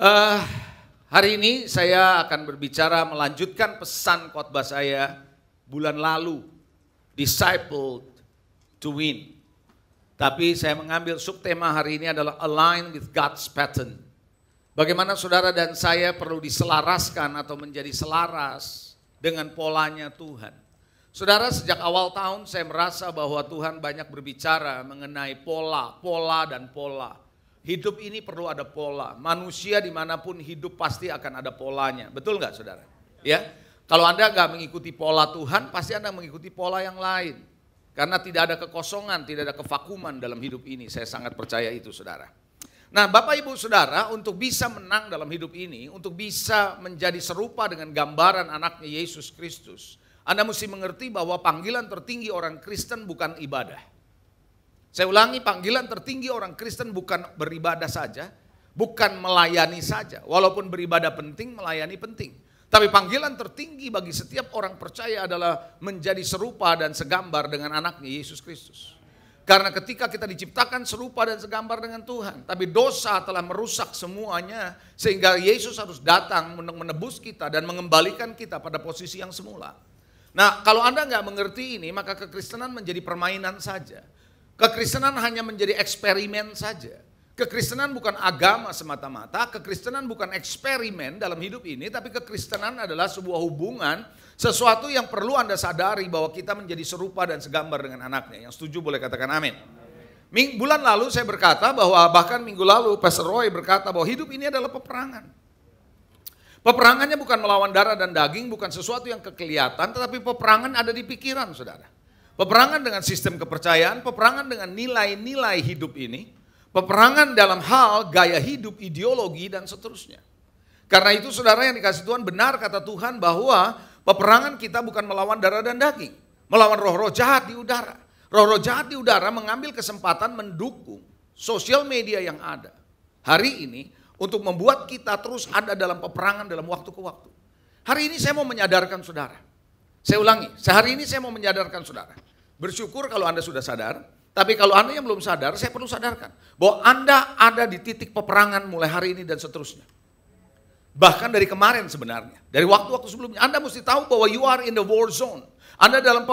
Eh, Hari ini saya akan berbicara melanjutkan pesan khotbah saya bulan lalu, Discipled to Win. Tapi saya mengambil subtema hari ini adalah Align with God's Pattern. Bagaimana saudara dan saya perlu diselaraskan atau menjadi selaras dengan polanya Tuhan. Saudara, sejak awal tahun saya merasa bahwa Tuhan banyak berbicara mengenai pola. Hidup ini perlu ada pola. Manusia dimanapun hidup pasti akan ada polanya. Betul nggak saudara? Ya, kalau Anda nggak mengikuti pola Tuhan, pasti Anda mengikuti pola yang lain. Karena tidak ada kekosongan, tidak ada kevakuman dalam hidup ini. Saya sangat percaya itu saudara. Nah Bapak Ibu Saudara, untuk bisa menang dalam hidup ini, untuk bisa menjadi serupa dengan gambaran anaknya Yesus Kristus, Anda mesti mengerti bahwa panggilan tertinggi orang Kristen bukan ibadah. Saya ulangi, panggilan tertinggi orang Kristen bukan beribadah saja, bukan melayani saja. Walaupun beribadah penting, melayani penting. Tapi panggilan tertinggi bagi setiap orang percaya adalah menjadi serupa dan segambar dengan anaknya Yesus Kristus. Karena ketika kita diciptakan serupa dan segambar dengan Tuhan, tapi dosa telah merusak semuanya, sehingga Yesus harus datang untuk menebus kita dan mengembalikan kita pada posisi yang semula. Nah, kalau Anda nggak mengerti ini, maka kekristenan menjadi permainan saja. Kekristenan hanya menjadi eksperimen saja. Kekristenan bukan agama semata-mata, kekristenan bukan eksperimen dalam hidup ini, tapi kekristenan adalah sebuah hubungan, sesuatu yang perlu Anda sadari bahwa kita menjadi serupa dan segambar dengan anaknya. Yang setuju boleh katakan amin. Bulan lalu saya berkata bahwa bahkan minggu lalu Pastor Roy berkata bahwa hidup ini adalah peperangan. Peperangannya bukan melawan darah dan daging, bukan sesuatu yang kelihatan, tetapi peperangan ada di pikiran saudara. Peperangan dengan sistem kepercayaan, peperangan dengan nilai-nilai hidup ini, peperangan dalam hal gaya hidup, ideologi, dan seterusnya. Karena itu saudara yang dikasih Tuhan, benar kata Tuhan bahwa peperangan kita bukan melawan darah dan daging, melawan roh-roh jahat di udara. Roh-roh jahat di udara mengambil kesempatan mendukung sosial media yang ada hari ini untuk membuat kita terus ada dalam peperangan dalam waktu ke waktu. Hari ini saya mau menyadarkan saudara. Saya ulangi, sehari ini saya mau menyadarkan saudara. Bersyukur kalau Anda sudah sadar, tapi kalau Anda yang belum sadar, saya perlu sadarkan bahwa Anda ada di titik peperangan mulai hari ini dan seterusnya. Bahkan dari kemarin sebenarnya, dari waktu-waktu sebelumnya, Anda mesti tahu bahwa you are in the war zone. Anda dalam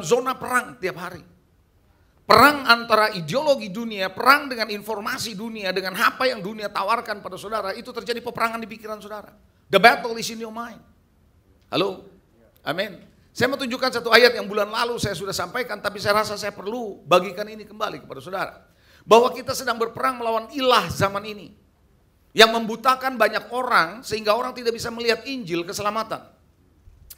zona perang tiap hari. Perang antara ideologi dunia, perang dengan informasi dunia, dengan apa yang dunia tawarkan pada saudara, itu terjadi peperangan di pikiran saudara. The battle is in your mind. Halo? Amin. Saya mau tunjukkan satu ayat yang bulan lalu saya sudah sampaikan, tapi saya rasa saya perlu bagikan ini kembali kepada saudara. Bahwa kita sedang berperang melawan ilah zaman ini. Yang membutakan banyak orang sehingga orang tidak bisa melihat Injil keselamatan.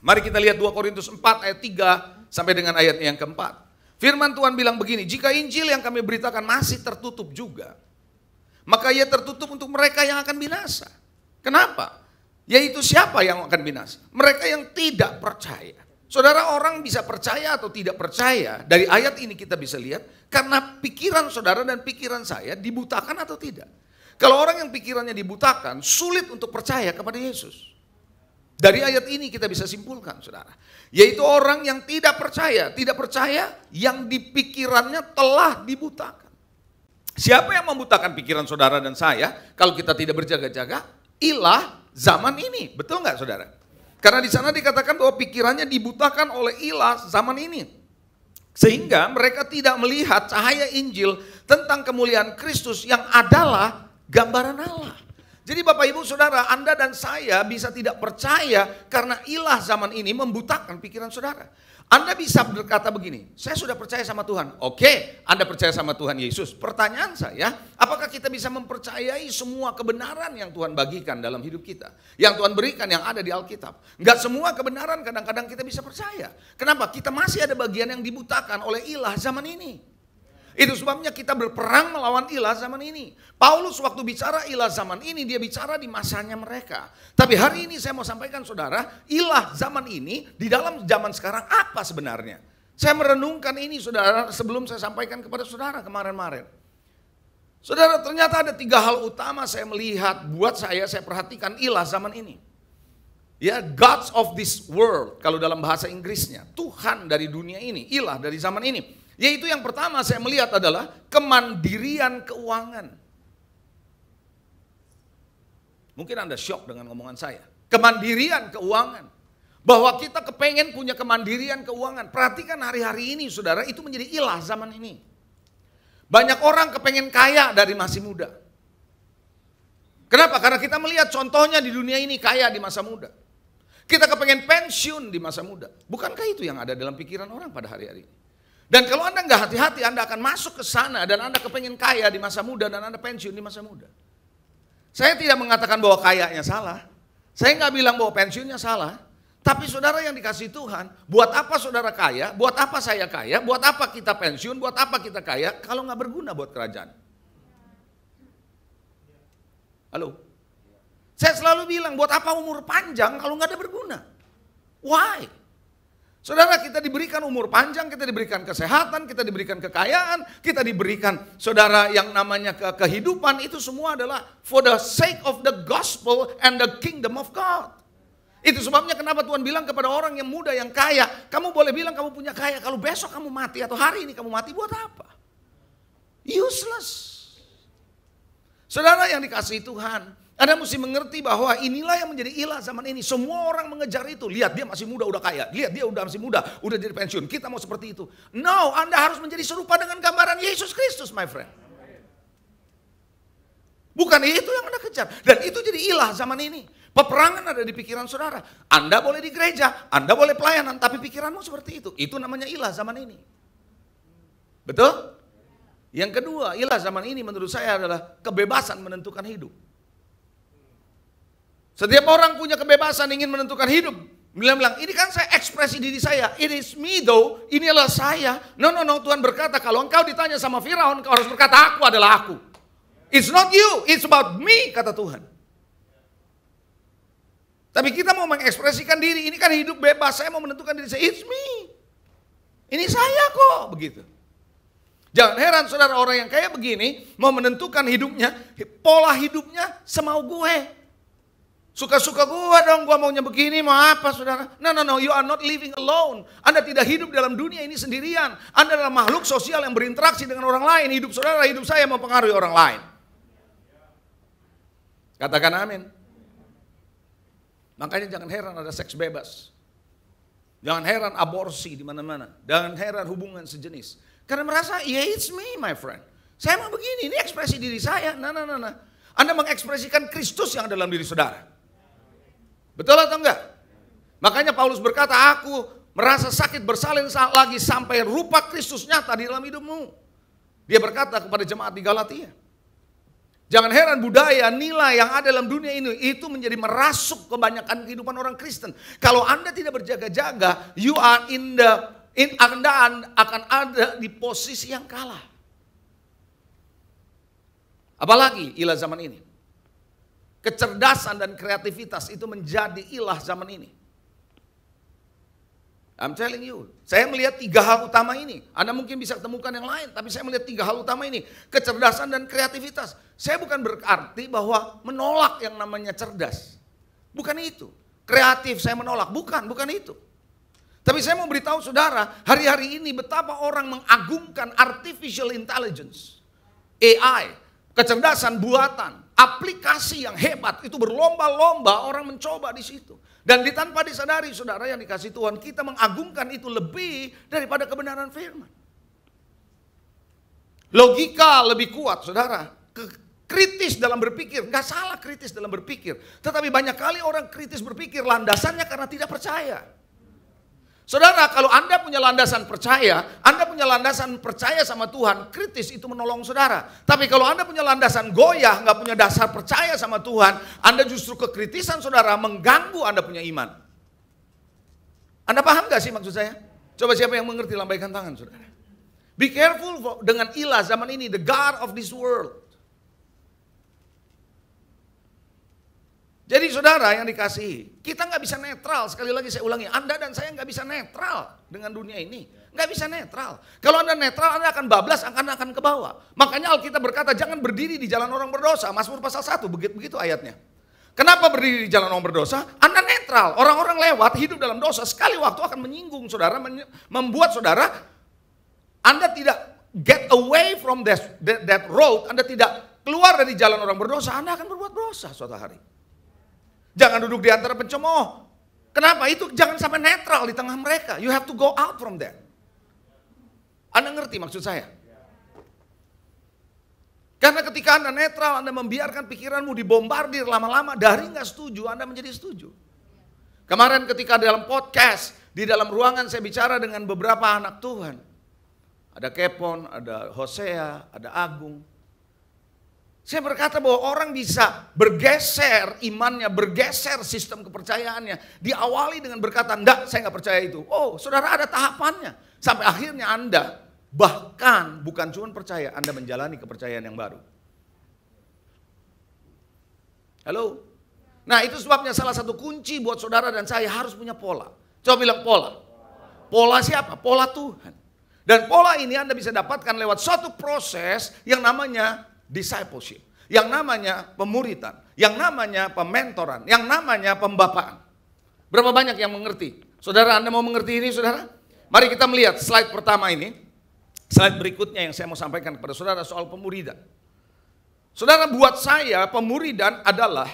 Mari kita lihat 2 Korintus 4 ayat 3 sampai dengan ayat yang keempat. Firman Tuhan bilang begini, jika Injil yang kami beritakan masih tertutup juga, maka ia tertutup untuk mereka yang akan binasa. Kenapa? Yaitu siapa yang akan binasa? Mereka yang tidak percaya. Saudara, orang bisa percaya atau tidak percaya, dari ayat ini kita bisa lihat, karena pikiran saudara dan pikiran saya dibutakan atau tidak. Kalau orang yang pikirannya dibutakan, sulit untuk percaya kepada Yesus. Dari ayat ini kita bisa simpulkan saudara, yaitu orang yang tidak percaya yang di pikirannya telah dibutakan. Siapa yang membutakan pikiran saudara dan saya, kalau kita tidak berjaga-jaga? Ilah zaman ini, betul nggak saudara? Karena di sana dikatakan bahwa pikirannya dibutakan oleh ilah zaman ini. Sehingga mereka tidak melihat cahaya Injil tentang kemuliaan Kristus yang adalah gambaran Allah. Jadi Bapak Ibu Saudara, Anda dan saya bisa tidak percaya karena ilah zaman ini membutakan pikiran saudara. Anda bisa berkata begini, saya sudah percaya sama Tuhan. Oke, Anda percaya sama Tuhan Yesus. Pertanyaan saya, apakah kita bisa mempercayai semua kebenaran yang Tuhan bagikan dalam hidup kita? Yang Tuhan berikan yang ada di Alkitab. Enggak semua kebenaran kadang-kadang kita bisa percaya. Kenapa? Kita masih ada bagian yang dibutakan oleh ilah zaman ini. Itu sebabnya kita berperang melawan ilah zaman ini. Paulus waktu bicara ilah zaman ini, dia bicara di masanya mereka. Tapi hari ini saya mau sampaikan saudara, ilah zaman ini di dalam zaman sekarang apa sebenarnya? Saya merenungkan ini saudara sebelum saya sampaikan kepada saudara kemarin-marin. Saudara, ternyata ada 3 hal utama saya melihat, buat saya perhatikan ilah zaman ini. Ya, gods of this world, kalau dalam bahasa Inggrisnya, Tuhan dari dunia ini, ilah dari zaman ini. Yaitu yang pertama saya melihat adalah kemandirian keuangan. Mungkin Anda syok dengan omongan saya. Kemandirian keuangan. Bahwa kita kepengen punya kemandirian keuangan. Perhatikan hari-hari ini saudara, itu menjadi ilah zaman ini. Banyak orang kepengen kaya dari masih muda. Kenapa? Karena kita melihat contohnya di dunia ini kaya di masa muda. Kita kepengen pensiun di masa muda. Bukankah itu yang ada dalam pikiran orang pada hari-hari ini? Dan kalau Anda nggak hati-hati, Anda akan masuk ke sana dan Anda kepengen kaya di masa muda dan Anda pensiun di masa muda. Saya tidak mengatakan bahwa kayanya salah. Saya nggak bilang bahwa pensiunnya salah. Tapi saudara yang dikasih Tuhan, buat apa saudara kaya, buat apa saya kaya, buat apa kita pensiun, buat apa kita kaya, kalau nggak berguna buat kerajaan. Halo? Saya selalu bilang, buat apa umur panjang kalau nggak ada berguna? Why? Saudara, kita diberikan umur panjang, kita diberikan kesehatan, kita diberikan kekayaan, kita diberikan saudara yang namanya kehidupan, itu semua adalah for the sake of the gospel and the kingdom of God. Itu sebabnya kenapa Tuhan bilang kepada orang yang muda, yang kaya, kamu boleh bilang kamu punya kaya, kalau besok kamu mati atau hari ini kamu mati, buat apa? Useless. Saudara yang dikasihi Tuhan, Anda mesti mengerti bahwa inilah yang menjadi ilah zaman ini. Semua orang mengejar itu. Lihat dia masih muda udah kaya. Lihat dia udah masih muda udah jadi pensiun. Kita mau seperti itu. No, Anda harus menjadi serupa dengan gambaran Yesus Kristus, my friend. Bukan itu yang Anda kejar. Dan itu jadi ilah zaman ini. Peperangan ada di pikiran saudara. Anda boleh di gereja, Anda boleh pelayanan, tapi pikiranmu seperti itu. Itu namanya ilah zaman ini. Betul? Yang kedua, ilah zaman ini menurut saya adalah kebebasan menentukan hidup. Setiap orang punya kebebasan ingin menentukan hidup. Bilang, ini kan saya ekspresi diri saya. It is me though, inilah saya. No, Tuhan berkata kalau engkau ditanya sama Firaun, engkau harus berkata aku adalah aku. It's not you, it's about me, kata Tuhan. Tapi kita mau mengekspresikan diri, ini kan hidup bebas, saya mau menentukan diri saya, it's me. Ini saya kok, begitu. Jangan heran saudara, orang yang kayak begini mau menentukan hidupnya, pola hidupnya semau gue. Suka-suka gue dong, gue maunya begini, mau apa saudara? No, you are not living alone. Anda tidak hidup dalam dunia ini sendirian. Anda adalah makhluk sosial yang berinteraksi dengan orang lain. Hidup saudara, hidup saya mempengaruhi orang lain. Katakan amin. Makanya jangan heran ada seks bebas. Jangan heran aborsi di mana-mana. Jangan heran hubungan sejenis. Karena merasa, yeah it's me my friend. Saya mau begini, ini ekspresi diri saya. Nah. Anda mengekspresikan Kristus yang dalam diri saudara. Betul atau enggak? Makanya Paulus berkata, aku merasa sakit bersalin lagi sampai rupa Kristus nyata di dalam hidupmu. Dia berkata kepada jemaat di Galatia. Jangan heran budaya, nilai yang ada dalam dunia ini itu menjadi merasuk kebanyakan kehidupan orang Kristen. Kalau Anda tidak berjaga-jaga, Anda akan ada di posisi yang kalah. Apalagi ilah zaman ini. Kecerdasan dan kreativitas itu menjadi ilah zaman ini. I'm telling you, saya melihat 3 hal utama ini. Anda mungkin bisa temukan yang lain, tapi saya melihat 3 hal utama ini. Kecerdasan dan kreativitas. Saya bukan berarti bahwa menolak yang namanya cerdas. Bukan itu. Kreatif saya menolak, bukan itu. Tapi saya mau beritahu saudara, hari-hari ini betapa orang mengagungkan artificial intelligence. AI, kecerdasan buatan, aplikasi yang hebat, itu berlomba-lomba orang mencoba di situ. Dan tanpa disadari saudara yang dikasih Tuhan, kita mengagungkan itu lebih daripada kebenaran firman. Logika lebih kuat saudara. Kritis dalam berpikir, gak salah kritis dalam berpikir. Tetapi banyak kali orang kritis berpikir landasannya karena tidak percaya. Saudara, kalau Anda punya landasan percaya sama Tuhan, kritis itu menolong saudara. Tapi kalau Anda punya landasan goyah, nggak punya dasar percaya sama Tuhan, Anda justru kekritisan saudara mengganggu Anda punya iman. Anda paham gak sih maksud saya? Coba siapa yang mengerti lambaikan tangan saudara. Be careful dengan ilah zaman ini, the God of this world. Jadi saudara yang dikasihi, kita nggak bisa netral. Sekali lagi saya ulangi, Anda dan saya nggak bisa netral dengan dunia ini. Nggak bisa netral. Kalau Anda netral, Anda akan bablas, akan ke bawah. Makanya Alkitab berkata, jangan berdiri di jalan orang berdosa. Mazmur pasal 1, begitu ayatnya. Kenapa berdiri di jalan orang berdosa? Anda netral. Orang-orang lewat, hidup dalam dosa, sekali waktu akan menyinggung saudara, membuat saudara, Anda tidak get away from that road, Anda tidak keluar dari jalan orang berdosa, Anda akan berbuat dosa suatu hari. Jangan duduk di antara pencemooh. Kenapa? Itu jangan sampai netral di tengah mereka. You have to go out from that. Anda ngerti maksud saya? Karena ketika Anda netral, Anda membiarkan pikiranmu dibombardir lama-lama, dari nggak setuju, Anda menjadi setuju. Kemarin ketika dalam podcast, di dalam ruangan saya bicara dengan beberapa anak Tuhan. Ada Kepon, ada Hosea, ada Agung. Saya berkata bahwa orang bisa bergeser imannya, bergeser sistem kepercayaannya. Diawali dengan berkata, enggak, saya nggak percaya itu. Oh, saudara, ada tahapannya. Sampai akhirnya Anda bahkan bukan cuma percaya, Anda menjalani kepercayaan yang baru. Halo? Nah, itu sebabnya salah satu kunci buat saudara dan saya harus punya pola. Coba bilang pola. Pola siapa? Pola Tuhan. Dan pola ini Anda bisa dapatkan lewat suatu proses yang namanya discipleship, yang namanya pemuritan, yang namanya pementoran, yang namanya pembapaan. Berapa banyak yang mengerti? Saudara, Anda mau mengerti ini, saudara? Mari kita melihat slide pertama ini. Slide berikutnya yang saya mau sampaikan kepada saudara soal pemuridan. Saudara, buat saya pemuridan adalah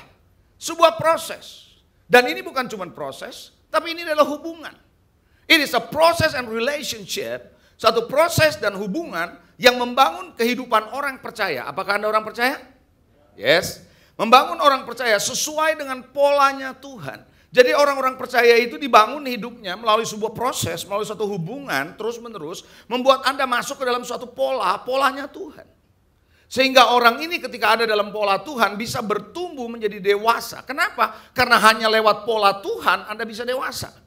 sebuah proses. Dan ini bukan cuma proses, tapi ini adalah hubungan. It is a process and relationship, satu proses dan hubungan yang membangun kehidupan orang percaya. Apakah Anda orang percaya? Yes. Membangun orang percaya sesuai dengan polanya Tuhan. Jadi orang-orang percaya itu dibangun hidupnya melalui sebuah proses, melalui suatu hubungan terus-menerus, membuat Anda masuk ke dalam suatu polanya Tuhan. Sehingga orang ini ketika ada dalam pola Tuhan bisa bertumbuh menjadi dewasa. Kenapa? Karena hanya lewat pola Tuhan Anda bisa dewasa.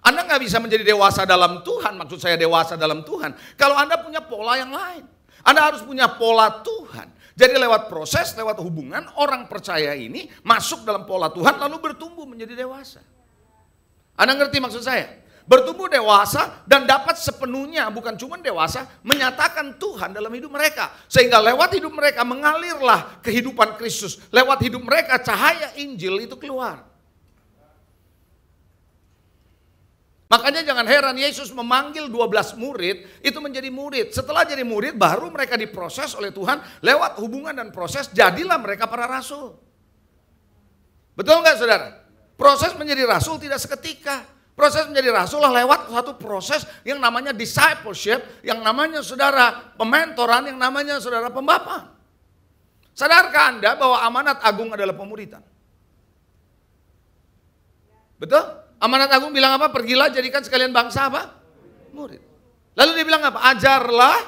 Anda nggak bisa menjadi dewasa dalam Tuhan, maksud saya dewasa dalam Tuhan, kalau Anda punya pola yang lain. Anda harus punya pola Tuhan. Jadi lewat proses, lewat hubungan, orang percaya ini masuk dalam pola Tuhan lalu bertumbuh menjadi dewasa. Anda ngerti maksud saya? Bertumbuh dewasa dan dapat sepenuhnya, bukan cuma dewasa, menyatakan Tuhan dalam hidup mereka. Sehingga lewat hidup mereka mengalirlah kehidupan Kristus. Lewat hidup mereka cahaya Injil itu keluar. Makanya jangan heran Yesus memanggil 12 murid itu menjadi murid. Setelah jadi murid baru mereka diproses oleh Tuhan lewat hubungan dan proses jadilah mereka para rasul. Betul nggak saudara? Proses menjadi rasul tidak seketika. Proses menjadi rasul lah lewat satu proses yang namanya discipleship, yang namanya saudara pementoran, yang namanya saudara pembapaan. Sadarkah Anda bahwa amanat agung adalah pemuritan? Betul? Amanat agung bilang apa? Pergilah jadikan sekalian bangsa apa? Murid. Lalu dia bilang apa? Ajarlah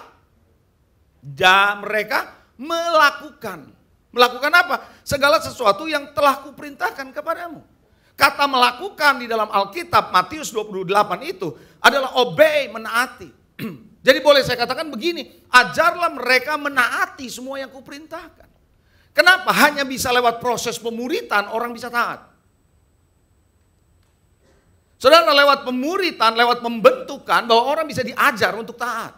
mereka melakukan. Melakukan apa? Segala sesuatu yang telah kuperintahkan kepadamu. Kata melakukan di dalam Alkitab Matius 28 itu adalah obey, menaati. Jadi boleh saya katakan begini, ajarlah mereka menaati semua yang kuperintahkan. Kenapa? Hanya bisa lewat proses pemuritan orang bisa taat. Saudara, lewat pemuritan, lewat pembentukan bahwa orang bisa diajar untuk taat.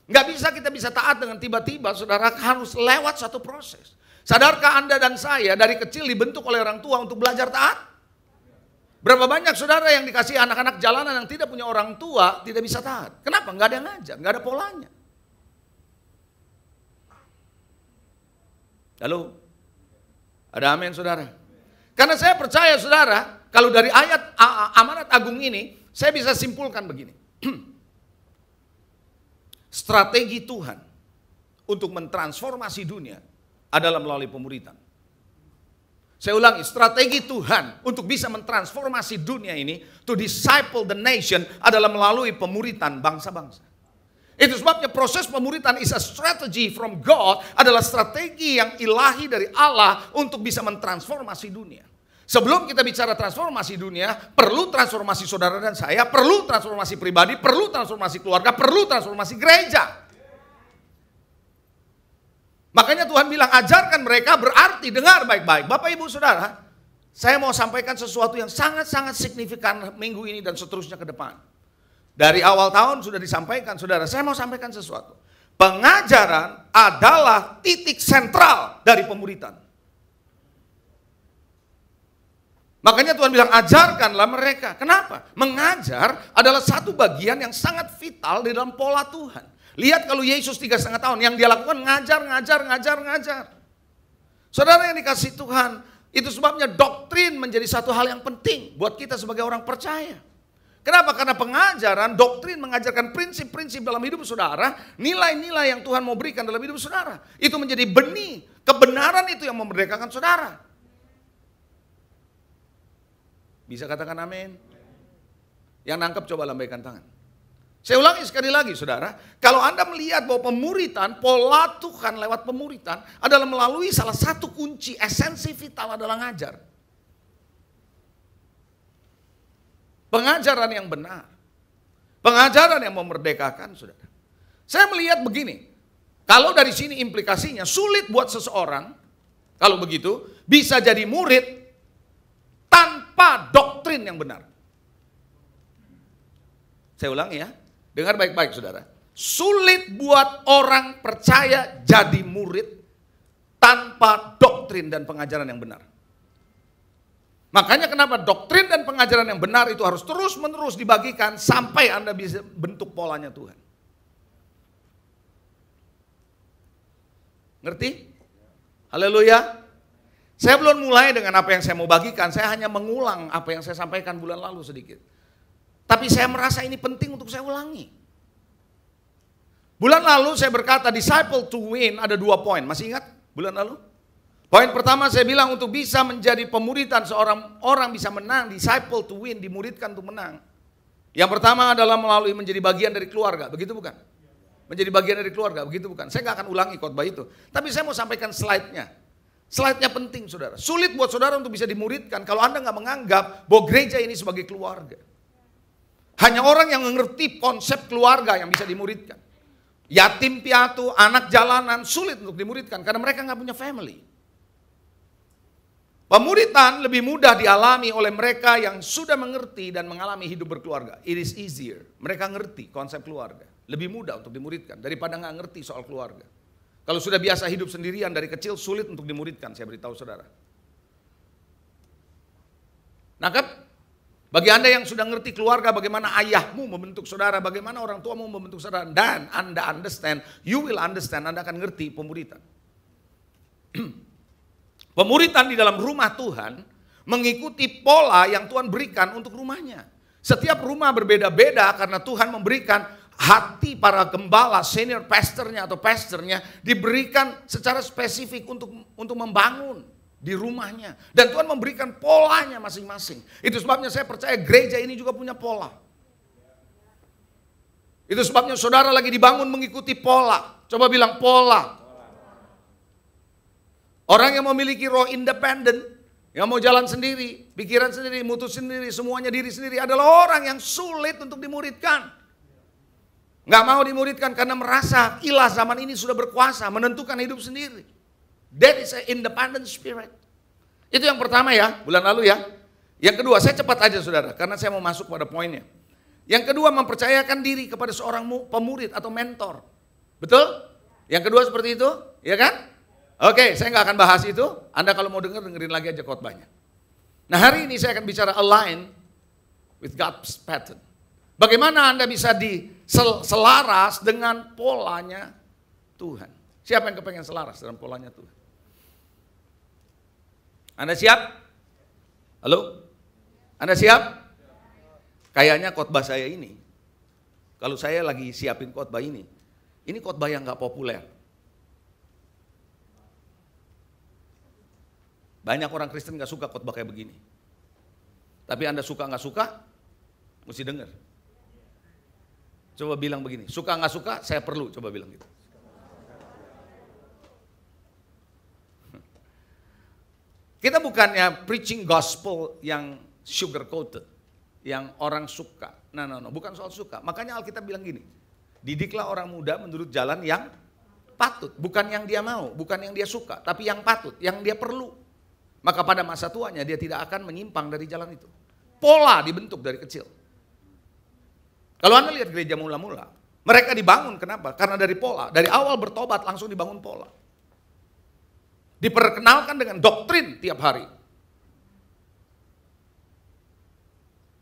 Nggak bisa kita bisa taat dengan tiba-tiba, saudara, harus lewat satu proses. Sadarkah Anda dan saya dari kecil dibentuk oleh orang tua untuk belajar taat? Berapa banyak saudara yang dikasih anak-anak jalanan yang tidak punya orang tua tidak bisa taat? Kenapa? Nggak ada yang ngajar, nggak ada polanya. Halo? Ada amin saudara? Karena saya percaya saudara, kalau dari ayat amanat agung ini, saya bisa simpulkan begini. Strategi Tuhan untuk mentransformasi dunia adalah melalui pemuritan. Saya ulangi, strategi Tuhan untuk bisa mentransformasi dunia ini, to disciple the nation, adalah melalui pemuritan bangsa-bangsa. Itu sebabnya proses pemuritan is a strategy from God, adalah strategi yang ilahi dari Allah untuk bisa mentransformasi dunia. Sebelum kita bicara transformasi dunia, perlu transformasi saudara dan saya, perlu transformasi pribadi, perlu transformasi keluarga, perlu transformasi gereja. Makanya Tuhan bilang ajarkan mereka, berarti dengar baik-baik. Bapak ibu saudara, saya mau sampaikan sesuatu yang sangat-sangat signifikan minggu ini dan seterusnya ke depan. Dari awal tahun sudah disampaikan saudara, saya mau sampaikan sesuatu. Pengajaran adalah titik sentral dari pemuritan. Makanya Tuhan bilang ajarkanlah mereka. Kenapa? Mengajar adalah satu bagian yang sangat vital di dalam pola Tuhan. Lihat kalau Yesus 3,5 tahun yang dia lakukan ngajar. Saudara yang dikasih Tuhan, itu sebabnya doktrin menjadi satu hal yang penting buat kita sebagai orang percaya. Kenapa? Karena pengajaran, doktrin mengajarkan prinsip-prinsip dalam hidup saudara, nilai-nilai yang Tuhan mau berikan dalam hidup saudara. Itu menjadi benih, kebenaran itu yang memerdekakan saudara. Bisa katakan amin? Yang nangkep coba lambaikan tangan. Saya ulangi sekali lagi saudara, kalau Anda melihat bahwa pemuritan, pola Tuhan lewat pemuritan adalah melalui salah satu kunci esensi vital adalah ngajar. Pengajaran yang benar. Pengajaran yang memerdekakan saudara. Saya melihat begini, kalau dari sini implikasinya sulit buat seseorang, kalau begitu, bisa jadi murid tanpa doktrin yang benar. Saya ulangi ya. Dengar baik-baik saudara. Sulit buat orang percaya jadi murid tanpa doktrin dan pengajaran yang benar. Makanya kenapa doktrin dan pengajaran yang benar itu harus terus-menerus dibagikan sampai Anda bisa bentuk polanya Tuhan. Ngerti? Haleluya. Saya belum mulai dengan apa yang saya mau bagikan, saya hanya mengulang apa yang saya sampaikan bulan lalu sedikit. Tapi saya merasa ini penting untuk saya ulangi. Bulan lalu saya berkata disciple to win ada 2 poin. Masih ingat bulan lalu? Poin pertama saya bilang untuk bisa menjadi pemuritan seorang orang bisa menang, disciple to win, dimuridkan untuk menang. Yang pertama adalah melalui menjadi bagian dari keluarga, begitu bukan? Menjadi bagian dari keluarga, begitu bukan? Saya nggak akan ulangi khotbah itu. Tapi saya mau sampaikan slide-nya. Slide-nya penting saudara. Sulit buat saudara untuk bisa dimuridkan kalau Anda nggak menganggap bahwa gereja ini sebagai keluarga. Hanya orang yang mengerti konsep keluarga yang bisa dimuridkan. Yatim piatu, anak jalanan sulit untuk dimuridkan karena mereka nggak punya family. Pemuritan lebih mudah dialami oleh mereka yang sudah mengerti dan mengalami hidup berkeluarga. It is easier. Mereka ngerti konsep keluarga. Lebih mudah untuk dimuridkan daripada nggak ngerti soal keluarga. Kalau sudah biasa hidup sendirian dari kecil sulit untuk dimuridkan, saya beritahu saudara. Nangkep? Bagi Anda yang sudah ngerti keluarga, bagaimana ayahmu membentuk saudara, bagaimana orang tuamu membentuk saudara, dan Anda understand, you will understand, Anda akan ngerti pemuritan. Pemuritan di dalam rumah Tuhan mengikuti pola yang Tuhan berikan untuk rumahnya. Setiap rumah berbeda-beda karena Tuhan memberikan hati para gembala, senior pastornya atau pastornya diberikan secara spesifik untuk membangun di rumahnya. Dan Tuhan memberikan polanya masing-masing. Itu sebabnya saya percaya gereja ini juga punya pola. Itu sebabnya saudara lagi dibangun mengikuti pola. Coba bilang pola. Orang yang memiliki roh independen, yang mau jalan sendiri, pikiran sendiri, mutus sendiri, semuanya diri sendiri adalah orang yang sulit untuk dimuridkan. Nggak mau dimuridkan karena merasa ilah zaman ini sudah berkuasa, menentukan hidup sendiri. That is an independent spirit. Itu yang pertama ya, bulan lalu ya. Yang kedua, saya cepat aja saudara, karena saya mau masuk pada poinnya. Yang kedua, mempercayakan diri kepada seorang pemurid atau mentor. Betul? Yang kedua seperti itu, ya kan? Oke, saya nggak akan bahas itu. Anda kalau mau dengerin lagi aja khotbahnya. Nah hari ini saya akan bicara align with God's pattern. Bagaimana Anda bisa selaras dengan polanya Tuhan. Siapa yang kepengen selaras dengan polanya Tuhan? Anda siap? Halo? Anda siap? Kayaknya khotbah saya ini, kalau saya lagi siapin khotbah ini khotbah yang nggak populer. Banyak orang Kristen gak suka khotbah kayak begini. Tapi Anda suka gak suka, mesti dengar. Coba bilang begini, suka gak suka, saya perlu, coba bilang gitu. Kita bukannya preaching gospel yang sugar coated, yang orang suka. No, bukan soal suka. Makanya Alkitab bilang gini, didiklah orang muda menurut jalan yang patut. Bukan yang dia mau, bukan yang dia suka, tapi yang patut, yang dia perlu. Maka pada masa tuanya dia tidak akan menyimpang dari jalan itu. Pola dibentuk dari kecil. Kalau Anda lihat gereja mula-mula, mereka dibangun kenapa? Karena dari pola. Dari awal bertobat langsung dibangun pola. Diperkenalkan dengan doktrin tiap hari.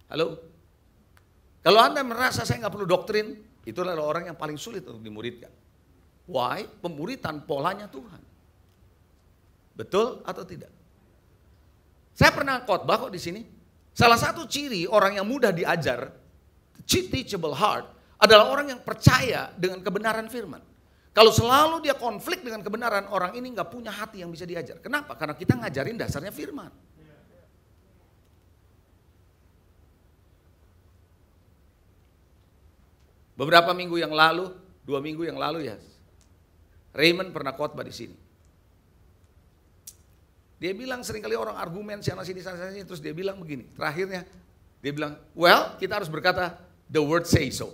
Halo? Kalau Anda merasa saya nggak perlu doktrin, itu adalah orang yang paling sulit untuk dimuridkan. Why? Pemuritan polanya Tuhan. Betul atau tidak? Saya pernah khotbah kok di sini. Salah satu ciri orang yang mudah diajar, teachable heart, adalah orang yang percaya dengan kebenaran firman. Kalau selalu dia konflik dengan kebenaran, orang ini nggak punya hati yang bisa diajar. Kenapa? Karena kita ngajarin dasarnya firman. Beberapa minggu yang lalu, 2 minggu yang lalu ya, Raymond pernah khotbah di sini. Dia bilang seringkali orang argumen sana sini, terus dia bilang begini. Terakhirnya dia bilang, well, kita harus berkata the word say so.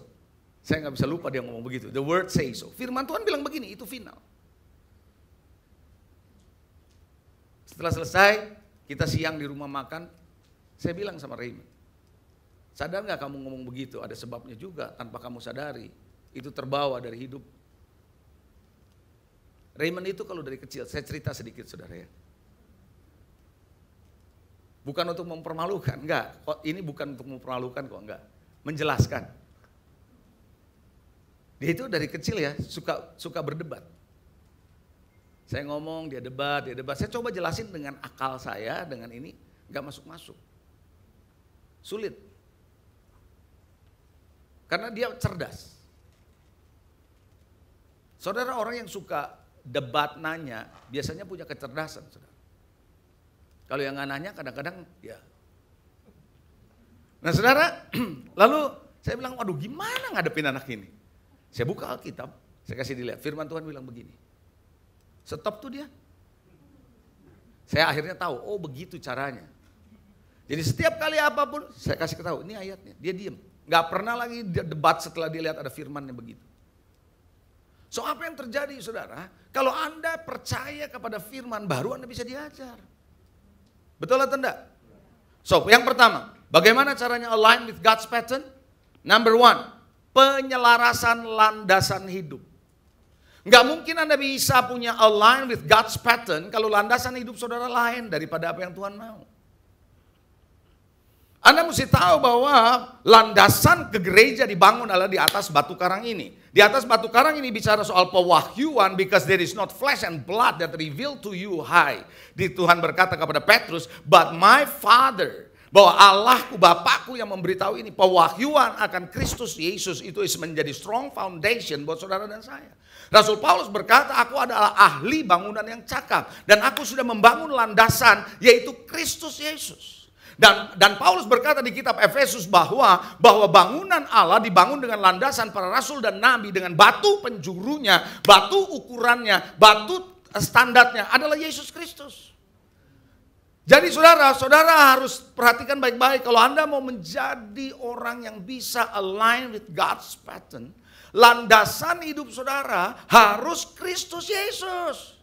Saya nggak bisa lupa dia ngomong begitu. The word say so. Firman Tuhan bilang begini, itu final. Setelah selesai, kita siang di rumah makan. Saya bilang sama Raymond, sadar nggak kamu ngomong begitu? Ada sebabnya juga tanpa kamu sadari. Itu terbawa dari hidup. Raymond itu kalau dari kecil, saya cerita sedikit saudara ya. Bukan untuk mempermalukan, enggak. Ini bukan untuk mempermalukan kok, enggak. Menjelaskan. Dia itu dari kecil ya, suka berdebat. Saya ngomong, dia debat. Saya coba jelasin dengan akal saya, dengan ini, enggak masuk-masuk. Sulit. Karena dia cerdas. Saudara, orang yang suka debat nanya, biasanya punya kecerdasan, saudara. Kalau yang nggak nanya kadang-kadang ya. Nah saudara, lalu saya bilang, waduh gimana ngadepin anak ini? Saya buka Alkitab, saya kasih dilihat, firman Tuhan bilang begini. Stop tuh dia. Saya akhirnya tahu, oh begitu caranya. Jadi setiap kali apapun, saya kasih tahu, ini ayatnya, dia diem. Nggak pernah lagi debat setelah dia lihat ada firmannya begitu. So apa yang terjadi saudara? Kalau Anda percaya kepada firman, baru Anda bisa diajar. Betul atau enggak? So, yang pertama, bagaimana caranya align with God's pattern? Number 1, penyelarasan landasan hidup. Enggak mungkin Anda bisa punya align with God's pattern kalau landasan hidup saudara lain daripada apa yang Tuhan mau. Anda mesti tahu bahwa landasan ke gereja dibangun adalah di atas batu karang ini. Di atas batu karang ini bicara soal pewahyuan, because there is not flesh and blood that reveal to you high. Di Tuhan berkata kepada Petrus, but my Father, bahwa Allahku, Bapakku yang memberitahu ini, pewahyuan akan Kristus Yesus itu menjadi strong foundation buat saudara dan saya. Rasul Paulus berkata, aku adalah ahli bangunan yang cakap, dan aku sudah membangun landasan, yaitu Kristus Yesus. Dan Paulus berkata di kitab Efesus bahwa bangunan Allah dibangun dengan landasan para rasul dan nabi, dengan batu penjurunya, batu ukurannya, batu standarnya adalah Yesus Kristus. Jadi saudara harus perhatikan baik-baik, kalau Anda mau menjadi orang yang bisa align with God's pattern, landasan hidup saudara harus Kristus Yesus.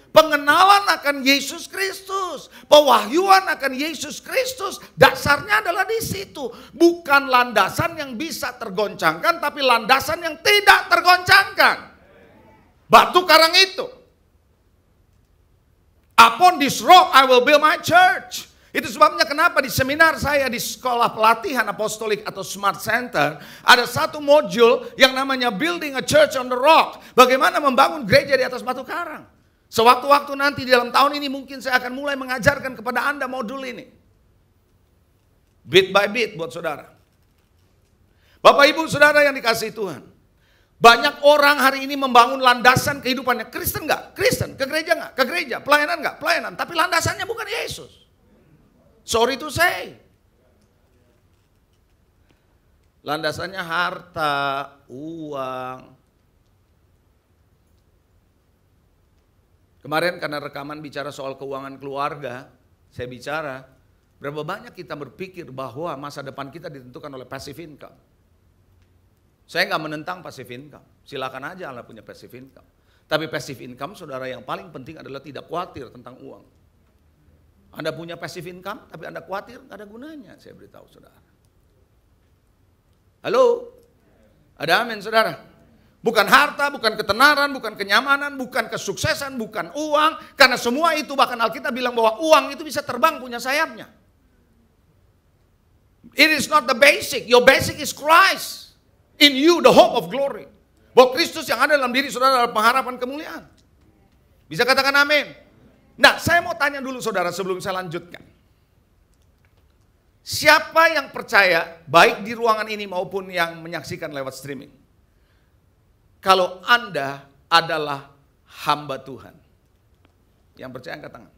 Pengenalan akan Yesus Kristus, pewahyuan akan Yesus Kristus, dasarnya adalah di situ. Bukan landasan yang bisa tergoncangkan, tapi landasan yang tidak tergoncangkan. Batu karang itu. Upon this rock I will build my church. Itu sebabnya kenapa di seminar saya di sekolah pelatihan apostolik atau Smart Center ada satu modul yang namanya Building a Church on the Rock. Bagaimana membangun gereja di atas batu karang. Sewaktu-waktu nanti di dalam tahun ini mungkin saya akan mulai mengajarkan kepada Anda modul ini. Bit by bit buat saudara. Bapak ibu saudara yang dikasihi Tuhan. Banyak orang hari ini membangun landasan kehidupannya. Kristen enggak? Kristen. Ke gereja enggak? Ke gereja. Pelayanan enggak? Pelayanan. Tapi landasannya bukan Yesus. Sorry to say. Landasannya harta, uang. Kemarin karena rekaman bicara soal keuangan keluarga, saya bicara, berapa banyak kita berpikir bahwa masa depan kita ditentukan oleh passive income. Saya nggak menentang passive income, silakan aja Anda punya passive income. Tapi passive income saudara yang paling penting adalah tidak khawatir tentang uang. Anda punya passive income, tapi Anda khawatir, nggak ada gunanya, saya beritahu saudara. Halo? Ada amin saudara? Bukan harta, bukan ketenaran, bukan kenyamanan, bukan kesuksesan, bukan uang. Karena semua itu bahkan Alkitab bilang bahwa uang itu bisa terbang punya sayapnya. It is not the basic. Your basic is Christ. In you the hope of glory. Bahwa Kristus yang ada dalam diri saudara adalah pengharapan kemuliaan. Bisa katakan amin? Nah, saya mau tanya dulu saudara sebelum saya lanjutkan. Siapa yang percaya, baik di ruangan ini maupun yang menyaksikan lewat streaming, kalau Anda adalah hamba Tuhan? Yang percaya angkat tangan.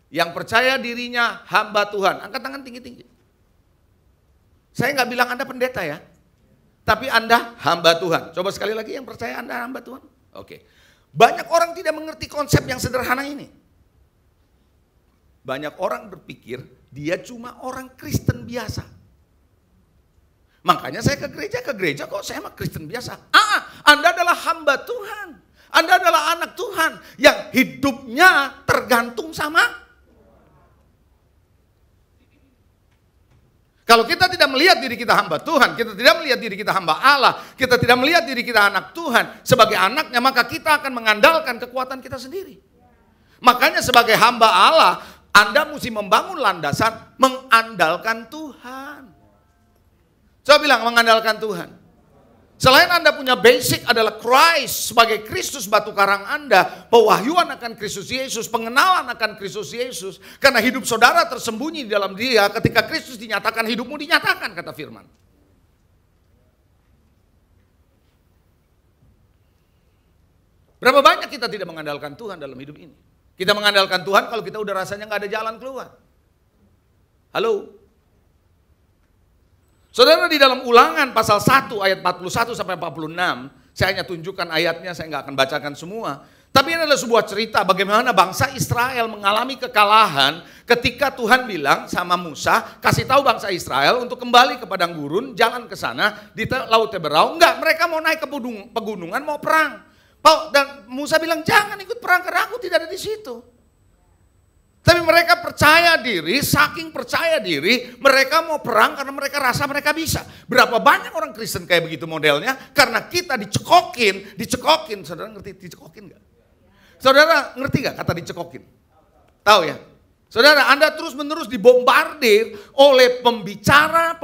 Yang percaya dirinya hamba Tuhan, angkat tangan tinggi-tinggi. Saya nggak bilang Anda pendeta ya, tapi Anda hamba Tuhan. Coba sekali lagi, yang percaya Anda hamba Tuhan. Oke. Banyak orang tidak mengerti konsep yang sederhana ini. Banyak orang berpikir dia cuma orang Kristen biasa. Makanya saya ke gereja kok saya mah Kristen biasa. Anda adalah hamba Tuhan. Anda adalah anak Tuhan yang hidupnya tergantung sama. Kalau kita tidak melihat diri kita hamba Tuhan, kita tidak melihat diri kita hamba Allah, kita tidak melihat diri kita anak Tuhan, sebagai anaknya maka kita akan mengandalkan kekuatan kita sendiri. Makanya sebagai hamba Allah, Anda mesti membangun landasan mengandalkan Tuhan. Coba bilang mengandalkan Tuhan. Selain Anda punya basic adalah Christ sebagai Kristus batu karang Anda, pewahyuan akan Kristus Yesus, pengenalan akan Kristus Yesus. Karena hidup saudara tersembunyi di dalam Dia, ketika Kristus dinyatakan, hidupmu dinyatakan, kata firman. Berapa banyak kita tidak mengandalkan Tuhan dalam hidup ini? Kita mengandalkan Tuhan kalau kita udah rasanya nggak ada jalan keluar. Halo? Saudara, di dalam Ulangan pasal 1 ayat 41 sampai 46, saya hanya tunjukkan ayatnya, saya nggak akan bacakan semua. Tapi ini adalah sebuah cerita bagaimana bangsa Israel mengalami kekalahan ketika Tuhan bilang sama Musa, kasih tahu bangsa Israel untuk kembali ke padang gurun, jalan ke sana di Laut Teberau. Enggak, mereka mau naik ke pegunungan, mau perang. Dan Musa bilang, jangan ikut perang karena aku tidak ada di situ. Tapi mereka percaya diri, saking percaya diri, mereka mau perang karena mereka rasa mereka bisa. Berapa banyak orang Kristen kayak begitu modelnya, karena kita dicekokin. Saudara ngerti dicekokin gak? Saudara ngerti gak kata dicekokin? Tahu ya? Saudara, Anda terus-menerus dibombardir oleh pembicara,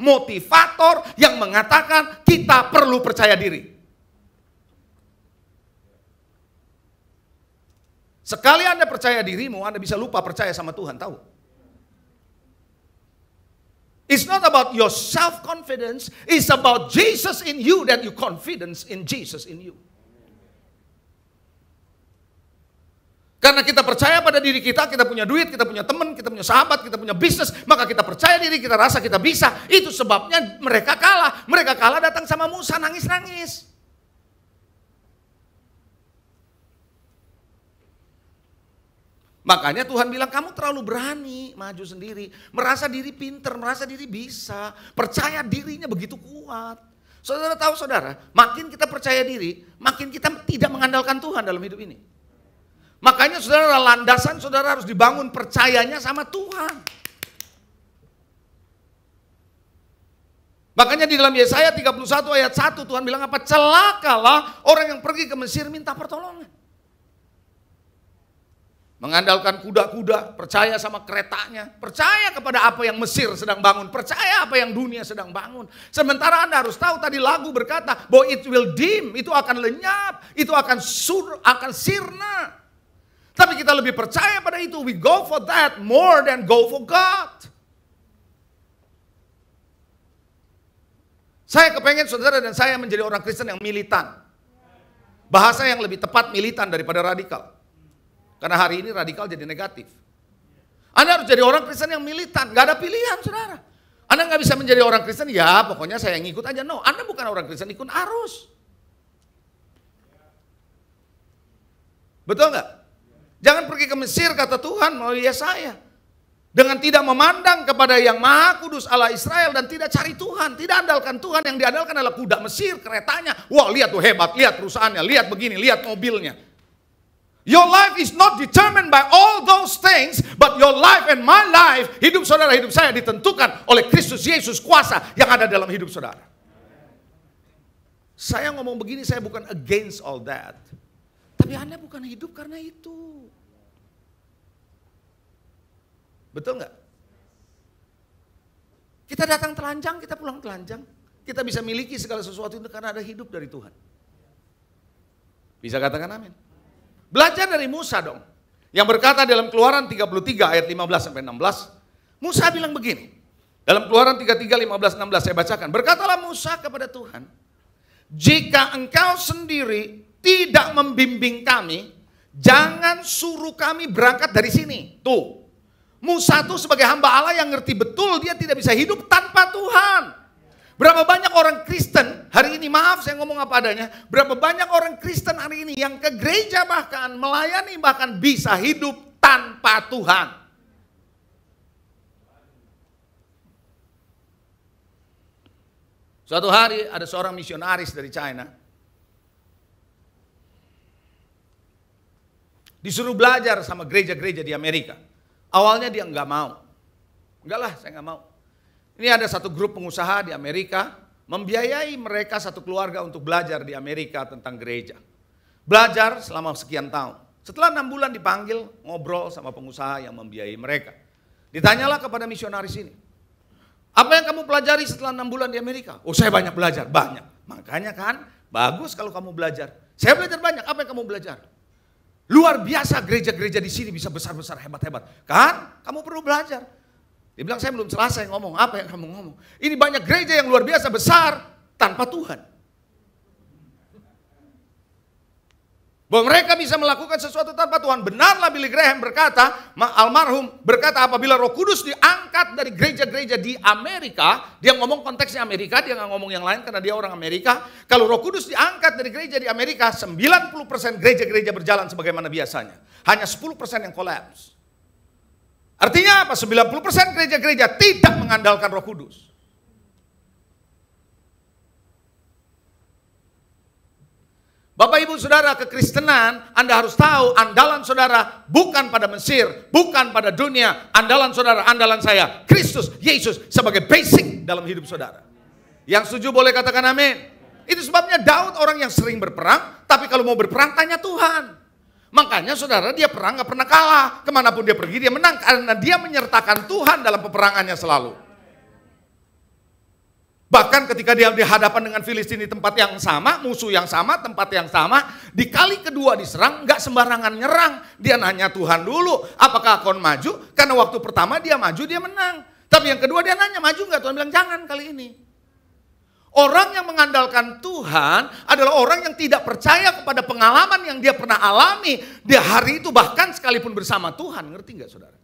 motivator yang mengatakan kita perlu percaya diri. Sekali Anda percaya dirimu, Anda bisa lupa percaya sama Tuhan, tahu? It's not about your self-confidence, it's about Jesus in you, that you confidence in Jesus in you. Karena kita percaya pada diri kita punya duit, kita punya teman, kita punya sahabat, kita punya bisnis, maka kita percaya diri, kita rasa kita bisa. Itu sebabnya mereka kalah. Mereka kalah datang sama Musa nangis-nangis. Makanya Tuhan bilang kamu terlalu berani maju sendiri. Merasa diri pinter, merasa diri bisa. Percaya dirinya begitu kuat. Saudara tahu saudara, makin kita percaya diri, makin kita tidak mengandalkan Tuhan dalam hidup ini. Makanya saudara, landasan saudara harus dibangun percayanya sama Tuhan. Makanya di dalam Yesaya 31 ayat 1 Tuhan bilang apa? Celakalah orang yang pergi ke Mesir minta pertolongan. Mengandalkan kuda-kuda, percaya sama keretanya, percaya kepada apa yang Mesir sedang bangun, percaya apa yang dunia sedang bangun. Sementara Anda harus tahu tadi lagu berkata bahwa it will dim, itu akan lenyap, itu akan sirna. Tapi kita lebih percaya pada itu, we go for that more than go for God. Saya kepengen saudara dan saya menjadi orang Kristen yang militan. Bahasa yang lebih tepat militan daripada radikal. Karena hari ini radikal jadi negatif. Anda harus jadi orang Kristen yang militan. Gak ada pilihan saudara. Anda gak bisa menjadi orang Kristen, ya pokoknya saya ngikut aja. No, Anda bukan orang Kristen, ikut arus. Betul gak? Jangan pergi ke Mesir kata Tuhan melalui Yesaya. Dengan tidak memandang kepada yang Maha Kudus Allah Israel dan tidak cari Tuhan. Tidak andalkan Tuhan, yang diandalkan adalah kuda Mesir, keretanya. Wah lihat tuh hebat, lihat perusahaannya, lihat begini, lihat mobilnya. Your life is not determined by all those things, but your life and my life, hidup saudara, hidup saya ditentukan oleh Kristus Yesus, kuasa yang ada dalam hidup saudara. Saya ngomong begini, saya bukan against all that. Tapi Anda bukan hidup karena itu. Betul nggak? Kita datang telanjang, kita pulang telanjang. Kita bisa miliki segala sesuatu itu karena ada hidup dari Tuhan. Bisa katakan amin? Belajar dari Musa dong. Yang berkata dalam Keluaran 33 ayat 15 sampai 16, Musa bilang begini. Dalam Keluaran 33, 15, 16 saya bacakan. Berkatalah Musa kepada Tuhan, jika engkau sendiri tidak membimbing kami, jangan suruh kami berangkat dari sini. Tuh, Musa tuh sebagai hamba Allah yang ngerti betul dia tidak bisa hidup tanpa Tuhan. Berapa banyak orang Kristen hari ini, maaf saya ngomong apa adanya, berapa banyak orang Kristen hari ini yang ke gereja bahkan, melayani bahkan bisa hidup tanpa Tuhan. Suatu hari ada seorang misionaris dari China, disuruh belajar sama gereja-gereja di Amerika. Awalnya dia nggak mau. Enggak lah, saya nggak mau. Ini ada satu grup pengusaha di Amerika, membiayai mereka satu keluarga untuk belajar di Amerika tentang gereja. Belajar selama sekian tahun. Setelah 6 bulan dipanggil, ngobrol sama pengusaha yang membiayai mereka. Ditanyalah kepada misionaris ini, apa yang kamu pelajari setelah 6 bulan di Amerika? Oh, saya banyak belajar, banyak. Makanya kan, bagus kalau kamu belajar. Saya belajar banyak, apa yang kamu belajar? Luar biasa gereja-gereja di sini bisa besar-besar, hebat-hebat. Kan, kamu perlu belajar. Dia bilang, saya belum selesai ngomong, apa yang kamu ngomong? Ini banyak gereja yang luar biasa besar tanpa Tuhan. Bahwa mereka bisa melakukan sesuatu tanpa Tuhan. Benarlah Billy Graham berkata, almarhum berkata apabila Roh Kudus diangkat dari gereja-gereja di Amerika, dia ngomong konteksnya Amerika, dia nggak ngomong yang lain karena dia orang Amerika. Kalau Roh Kudus diangkat dari gereja di Amerika, 90% gereja-gereja berjalan sebagaimana biasanya. Hanya 10% yang kolaps. Artinya apa? 90% gereja-gereja tidak mengandalkan Roh Kudus. Bapak Ibu Saudara, kekristenan Anda harus tahu andalan saudara bukan pada Mesir, bukan pada dunia. Andalan saudara, andalan saya, Kristus, Yesus sebagai basic dalam hidup saudara. Yang setuju boleh katakan amin. Itu sebabnya Daud orang yang sering berperang, tapi kalau mau berperang tanya Tuhan. Makanya saudara dia perang gak pernah kalah. Kemanapun dia pergi dia menang. Karena dia menyertakan Tuhan dalam peperangannya selalu. Bahkan ketika dia dihadapan dengan Filistin di tempat yang sama, musuh yang sama, tempat yang sama, di kali kedua diserang, gak sembarangan nyerang. Dia nanya Tuhan dulu, apakah akan maju? Karena waktu pertama dia maju, dia menang. Tapi yang kedua dia nanya, maju gak? Tuhan bilang, jangan kali ini. Orang yang mengandalkan Tuhan adalah orang yang tidak percaya kepada pengalaman yang dia pernah alami di hari itu bahkan sekalipun bersama Tuhan. Ngerti nggak saudara?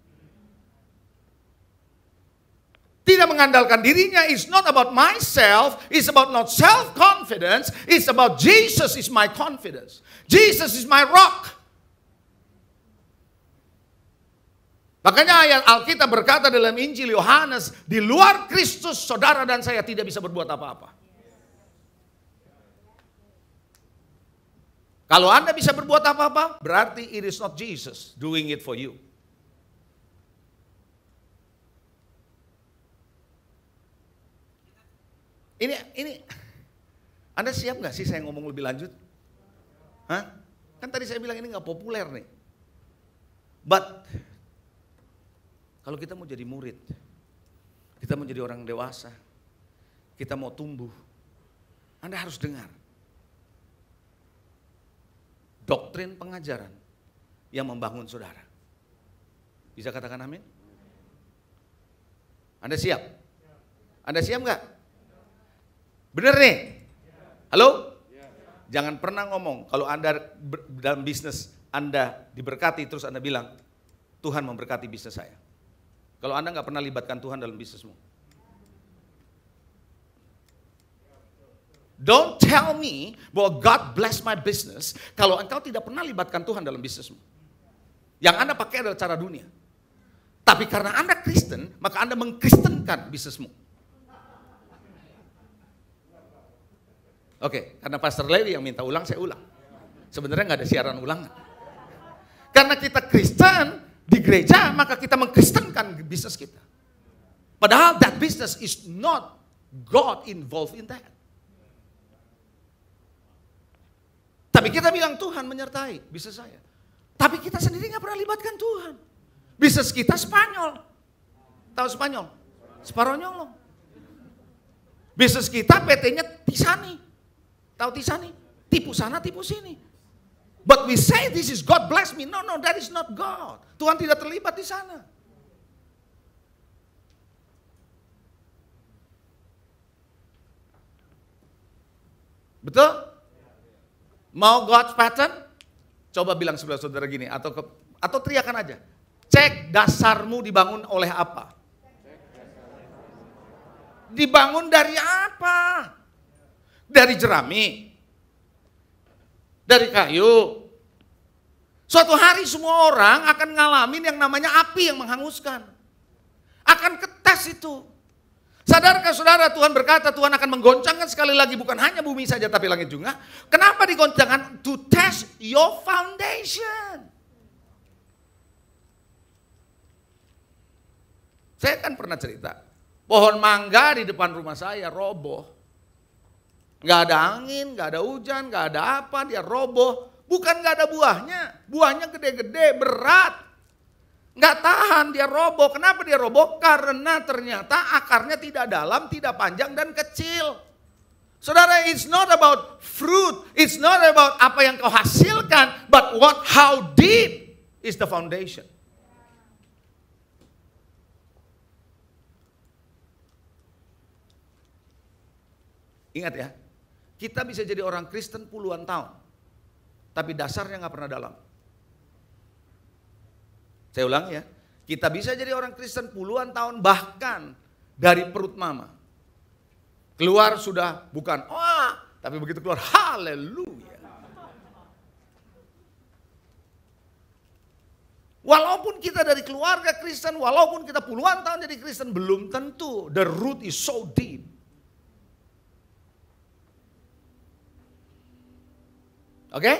Tidak mengandalkan dirinya is not about myself, it's about not self-confidence, it's about Jesus is my confidence. Jesus is my rock. Makanya ayat Alkitab berkata dalam Injil Yohanes, di luar Kristus saudara dan saya tidak bisa berbuat apa-apa. Kalau Anda bisa berbuat apa-apa, berarti it is not Jesus doing it for you. Ini, Anda siap nggak sih saya ngomong lebih lanjut? Hah? Kan tadi saya bilang ini nggak populer nih. But kalau kita mau jadi murid, kita mau jadi orang dewasa, kita mau tumbuh, Anda harus dengar doktrin pengajaran yang membangun saudara. Bisa katakan amin? Anda siap? Anda siap nggak? Bener nih? Halo? Jangan pernah ngomong kalau Anda dalam bisnis Anda diberkati terus Anda bilang Tuhan memberkati bisnis saya. Kalau Anda nggak pernah libatkan Tuhan dalam bisnismu. Don't tell me bahwa God bless my business kalau engkau tidak pernah libatkan Tuhan dalam bisnismu. Yang Anda pakai adalah cara dunia. Tapi karena Anda Kristen, maka Anda mengkristenkan bisnismu. Oke, karena Pastor Lewi yang minta ulang, saya ulang. Sebenarnya nggak ada siaran ulangan. Karena kita Kristen di gereja, maka kita mengkristenkan bisnis kita. Padahal that business is not God involved in that. Tapi kita bilang Tuhan menyertai bisnis saya. Tapi kita sendiri nggak pernah libatkan Tuhan. Bisnis kita Spanyol. Tahu Spanyol? Sparonyolong. Bisnis kita PT-nya Tisani. Tahu Tisani? Tipu sana, tipu sini. But we say this is God bless me. No, that is not God. Tuhan tidak terlibat di sana. Betul? Mau God's pattern? Coba bilang sebelah saudara gini, atau teriakan aja. Cek dasarmu dibangun oleh apa? Dibangun dari apa? Dari jerami? Dari kayu? Suatu hari semua orang akan ngalamin yang namanya api yang menghanguskan. Akan ketes itu. Sadarkah saudara, Tuhan berkata Tuhan akan menggoncangkan sekali lagi bukan hanya bumi saja tapi langit juga. Kenapa digoncangkan? To test your foundation. Saya kan pernah cerita, pohon mangga di depan rumah saya roboh. Nggak ada angin, nggak ada hujan, nggak ada apa, dia roboh. Bukan nggak ada buahnya, buahnya gede-gede, berat. Nggak tahan, dia roboh. Kenapa dia roboh? Karena ternyata akarnya tidak dalam, tidak panjang, dan kecil. Saudara, it's not about fruit, it's not about apa yang kau hasilkan, but how deep is the foundation. Ingat ya, kita bisa jadi orang Kristen puluhan tahun, tapi dasarnya nggak pernah dalam. Saya ulang ya, kita bisa jadi orang Kristen puluhan tahun bahkan dari perut mama. Keluar sudah bukan tapi begitu keluar haleluya. Walaupun kita dari keluarga Kristen, walaupun kita puluhan tahun jadi Kristen, belum tentu the root is so deep. Oke?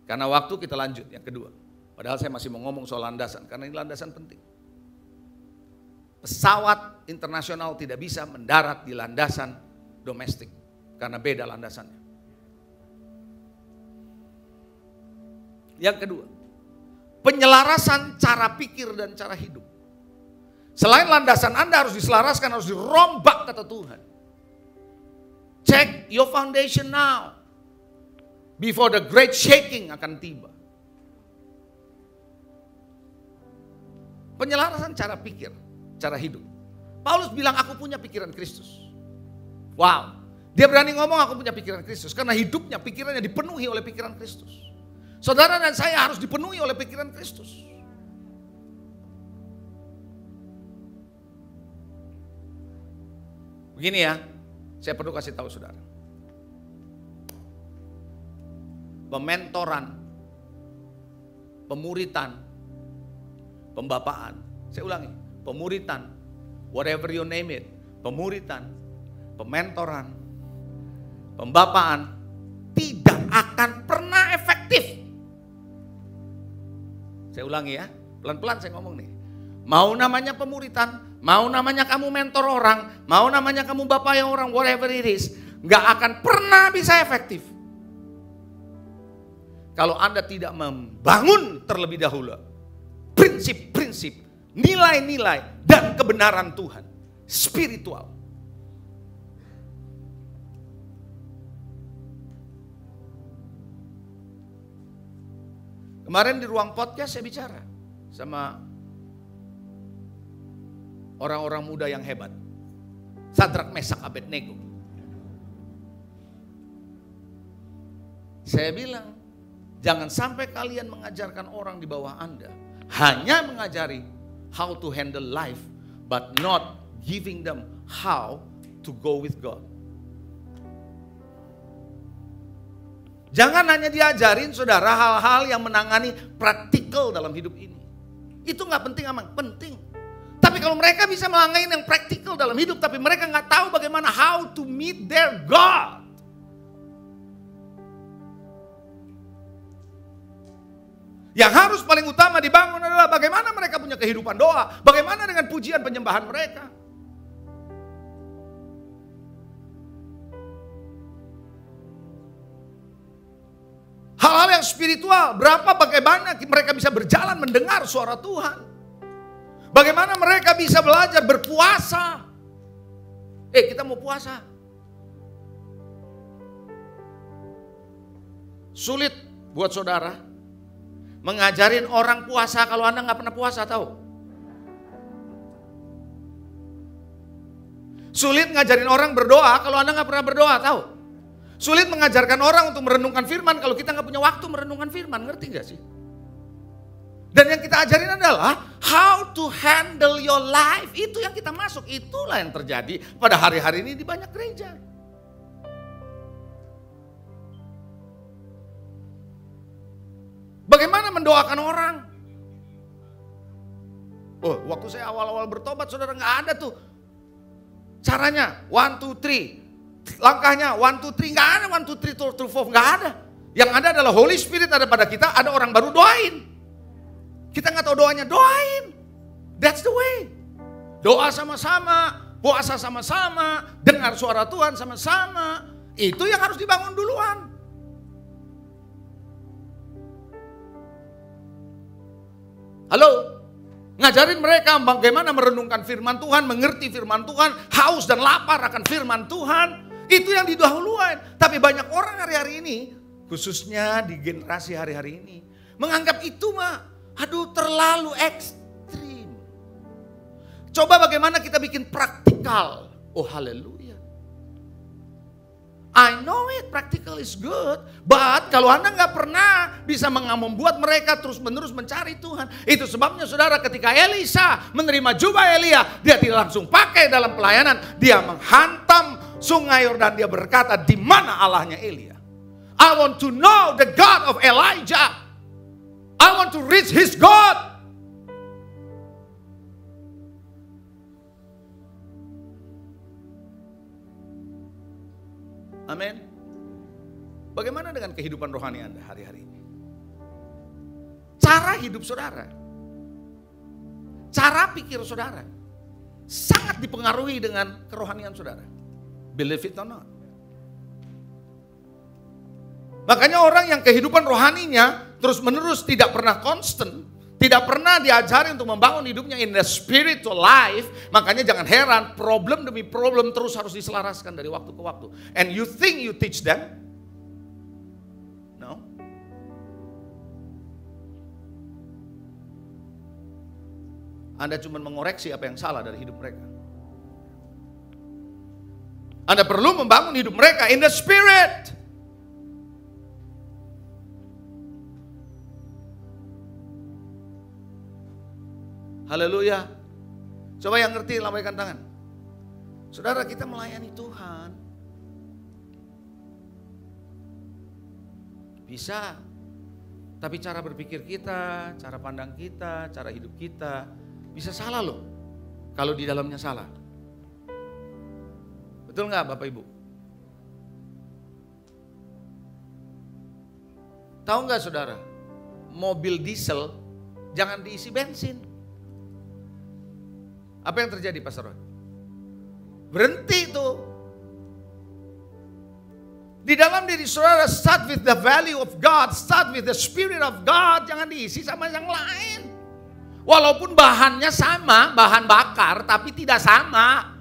Karena waktu kita lanjut yang kedua. Padahal saya masih mau ngomong soal landasan, karena ini landasan penting. Pesawat internasional tidak bisa mendarat di landasan domestik, karena beda landasannya. Yang kedua, penyelarasan cara pikir dan cara hidup. Selain landasan Anda harus diselaraskan, harus dirombak kata Tuhan. Check your foundation now. Before the great shaking akan tiba. Penyelarasan cara pikir, cara hidup. Paulus bilang aku punya pikiran Kristus. Wow, dia berani ngomong aku punya pikiran Kristus. Karena hidupnya, pikirannya dipenuhi oleh pikiran Kristus. Saudara dan saya harus dipenuhi oleh pikiran Kristus. Begini ya, saya perlu kasih tahu saudara. Pementoran, pemuritan, pembapaan. Saya ulangi, pemuritan, whatever you name it, pemuritan, pementoran, pembapaan tidak akan pernah efektif. Saya ulangi ya, pelan-pelan saya ngomong nih. Mau namanya pemuritan, mau namanya kamu mentor orang, mau namanya kamu bapak yang orang, whatever it is, nggak akan pernah bisa efektif. Kalau Anda tidak membangun terlebih dahulu prinsip-prinsip, nilai-nilai, dan kebenaran Tuhan, spiritual. Kemarin di ruang podcast saya bicara sama orang-orang muda yang hebat. Sadrak, Mesak, Abednego. Saya bilang, jangan sampai kalian mengajarkan orang di bawah Anda. Hanya mengajari how to handle life, but not giving them how to go with God. Jangan hanya diajarin saudara hal-hal yang menangani praktikal dalam hidup ini. Itu gak penting emang, penting. Tapi kalau mereka bisa menangani yang praktikal dalam hidup, tapi mereka gak tahu bagaimana how to meet their God. Yang harus paling utama dibangun adalah bagaimana mereka punya kehidupan doa. Bagaimana dengan pujian penyembahan mereka. Hal-hal yang spiritual. Bagaimana mereka bisa berjalan mendengar suara Tuhan. Bagaimana mereka bisa belajar berpuasa. Kita mau puasa. Sulit buat saudara. Mengajarin orang puasa kalau Anda nggak pernah puasa, tahu? Sulit ngajarin orang berdoa kalau Anda nggak pernah berdoa, tahu? Sulit mengajarkan orang untuk merenungkan firman kalau kita nggak punya waktu merenungkan firman, ngerti nggak sih? Dan yang kita ajarin adalah how to handle your life. Itu yang kita masuk, itulah yang terjadi pada hari-hari ini di banyak gereja. Bagaimana mendoakan orang? Oh, waktu saya awal-awal bertobat, saudara, nggak ada tuh caranya 1, 2, 3. Langkahnya 1, 2, 3, nggak ada 1, 2, 3, 4, 4, nggak ada. Yang ada adalah Holy Spirit ada pada kita, ada orang baru doain. Kita nggak tahu doanya, doain. That's the way. Doa sama-sama, puasa sama-sama, dengar suara Tuhan sama-sama. Itu yang harus dibangun duluan. Halo, ngajarin mereka bagaimana merenungkan firman Tuhan, mengerti firman Tuhan, haus dan lapar akan firman Tuhan. Itu yang didahulukan. Tapi banyak orang hari-hari ini, khususnya di generasi hari-hari ini, menganggap itu mah, aduh, terlalu ekstrim. Coba bagaimana kita bikin praktikal. Oh, haleluya. I know it, practical is good. But kalau Anda nggak pernah bisa membuat mereka terus-menerus mencari Tuhan. Itu sebabnya saudara, ketika Elisa menerima jubah Elia, dia tidak langsung pakai dalam pelayanan. Dia menghantam sungai Yordan, dia berkata, di mana Allahnya Elia? I want to know the God of Elijah. I want to reach his God. Amin. Bagaimana dengan kehidupan rohani Anda hari-hari ini? Cara hidup saudara, cara pikir saudara, sangat dipengaruhi dengan kerohanian saudara. Believe it or not. Makanya orang yang kehidupan rohaninya terus-menerus tidak pernah constant, tidak pernah diajari untuk membangun hidupnya in the spiritual life. Makanya jangan heran, problem demi problem terus harus diselaraskan dari waktu ke waktu. And you think you teach them? No. Anda cuma mengoreksi apa yang salah dari hidup mereka. Anda perlu membangun hidup mereka in the spirit. Haleluya. Coba yang ngerti lambaikan tangan. Saudara, kita melayani Tuhan. Bisa. Tapi cara berpikir kita, cara pandang kita, cara hidup kita bisa salah loh. Kalau di dalamnya salah. Betul nggak Bapak Ibu? Tahu nggak saudara? Mobil diesel jangan diisi bensin. Apa yang terjadi Pastor Roy? Berhenti itu. Di dalam diri saudara, start with the value of God, start with the spirit of God, jangan diisi sama yang lain. Walaupun bahannya sama, bahan bakar, tapi tidak sama.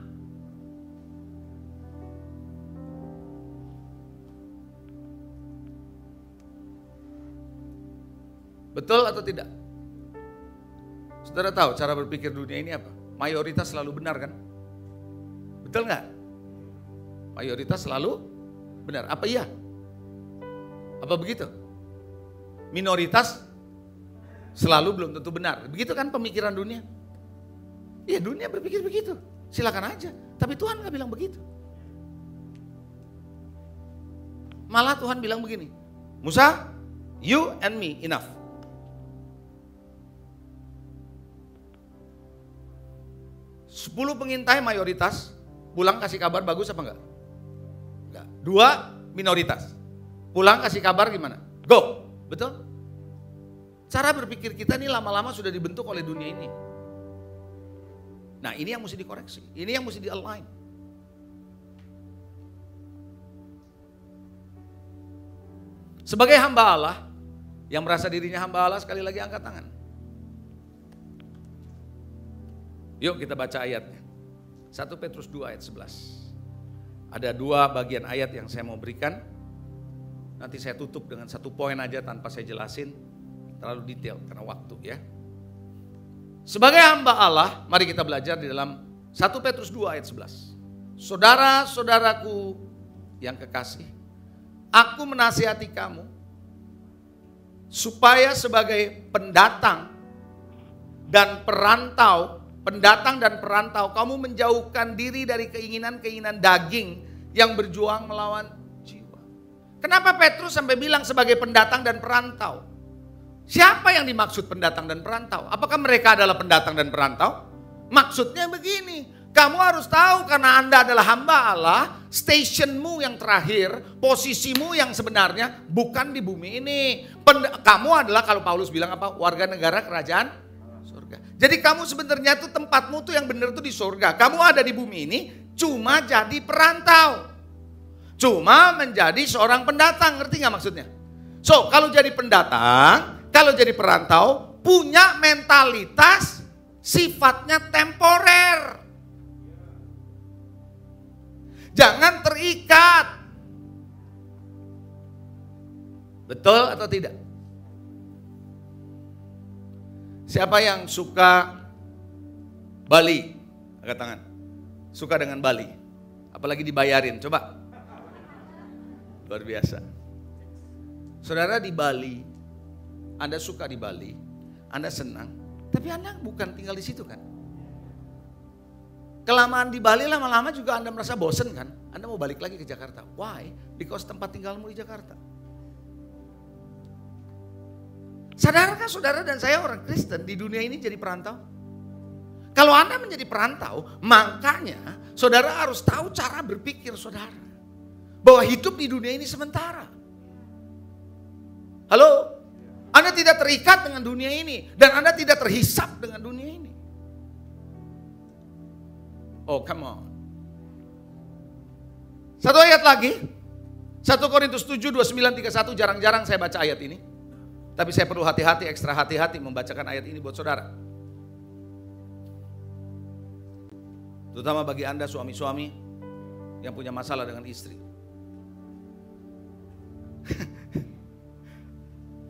Betul atau tidak? Saudara tahu cara berpikir dunia ini apa? Mayoritas selalu benar kan? Betul nggak? Mayoritas selalu benar. Apa iya? Apa begitu? Minoritas selalu belum tentu benar. Begitu kan pemikiran dunia? Iya, dunia berpikir begitu. Silakan aja. Tapi Tuhan nggak bilang begitu. Malah Tuhan bilang begini, Musa, you and me enough. Sepuluh pengintai mayoritas, pulang kasih kabar bagus apa enggak? Enggak. 2 minoritas, pulang kasih kabar gimana? Go, betul? Cara berpikir kita ini lama-lama sudah dibentuk oleh dunia ini. Nah, ini yang mesti dikoreksi, ini yang mesti di-align. Sebagai hamba Allah, yang merasa dirinya hamba Allah, sekali lagi angkat tangan. Yuk kita baca ayatnya. 1 Petrus 2 ayat 11. Ada 2 bagian ayat yang saya mau berikan. Nanti saya tutup dengan satu poin aja tanpa saya jelasin terlalu detail karena waktu ya. Sebagai hamba Allah, mari kita belajar di dalam 1 Petrus 2 ayat 11. Saudara-saudaraku yang kekasih, aku menasihati kamu supaya sebagai pendatang dan perantau, kamu menjauhkan diri dari keinginan-keinginan daging yang berjuang melawan jiwa. Kenapa Petrus sampai bilang sebagai pendatang dan perantau? Siapa yang dimaksud pendatang dan perantau? Apakah mereka adalah pendatang dan perantau? Maksudnya begini, kamu harus tahu karena Anda adalah hamba Allah, stationmu yang terakhir, posisimu yang sebenarnya bukan di bumi ini. Kamu adalah, kalau Paulus bilang apa? Warga negara kerajaan surga. Jadi kamu sebenarnya tuh tempatmu tuh yang benar tuh di surga. Kamu ada di bumi ini cuma jadi perantau. Cuma menjadi seorang pendatang, ngerti gak maksudnya? So, kalau jadi pendatang, kalau jadi perantau, punya mentalitas sifatnya temporer. Jangan terikat. Betul atau tidak? Siapa yang suka Bali? Angkat tangan. Suka dengan Bali. Apalagi dibayarin, coba. Luar biasa. Saudara di Bali, Anda suka di Bali, Anda senang, tapi Anda bukan tinggal di situ kan? Kelamaan di Bali lama-lama juga Anda merasa bosen kan? Anda mau balik lagi ke Jakarta. Why? Because tempat tinggalmu di Jakarta. Sadarkah saudara dan saya orang Kristen di dunia ini jadi perantau? Kalau Anda menjadi perantau, makanya saudara harus tahu cara berpikir saudara. Bahwa hidup di dunia ini sementara. Halo? Anda tidak terikat dengan dunia ini. Dan Anda tidak terhisap dengan dunia ini. Oh, come on. Satu ayat lagi. 1 Korintus 7, 29, 31. Jarang-jarang saya baca ayat ini. Tapi saya perlu hati-hati, ekstra hati-hati membacakan ayat ini buat saudara. Terutama bagi Anda suami-suami yang punya masalah dengan istri.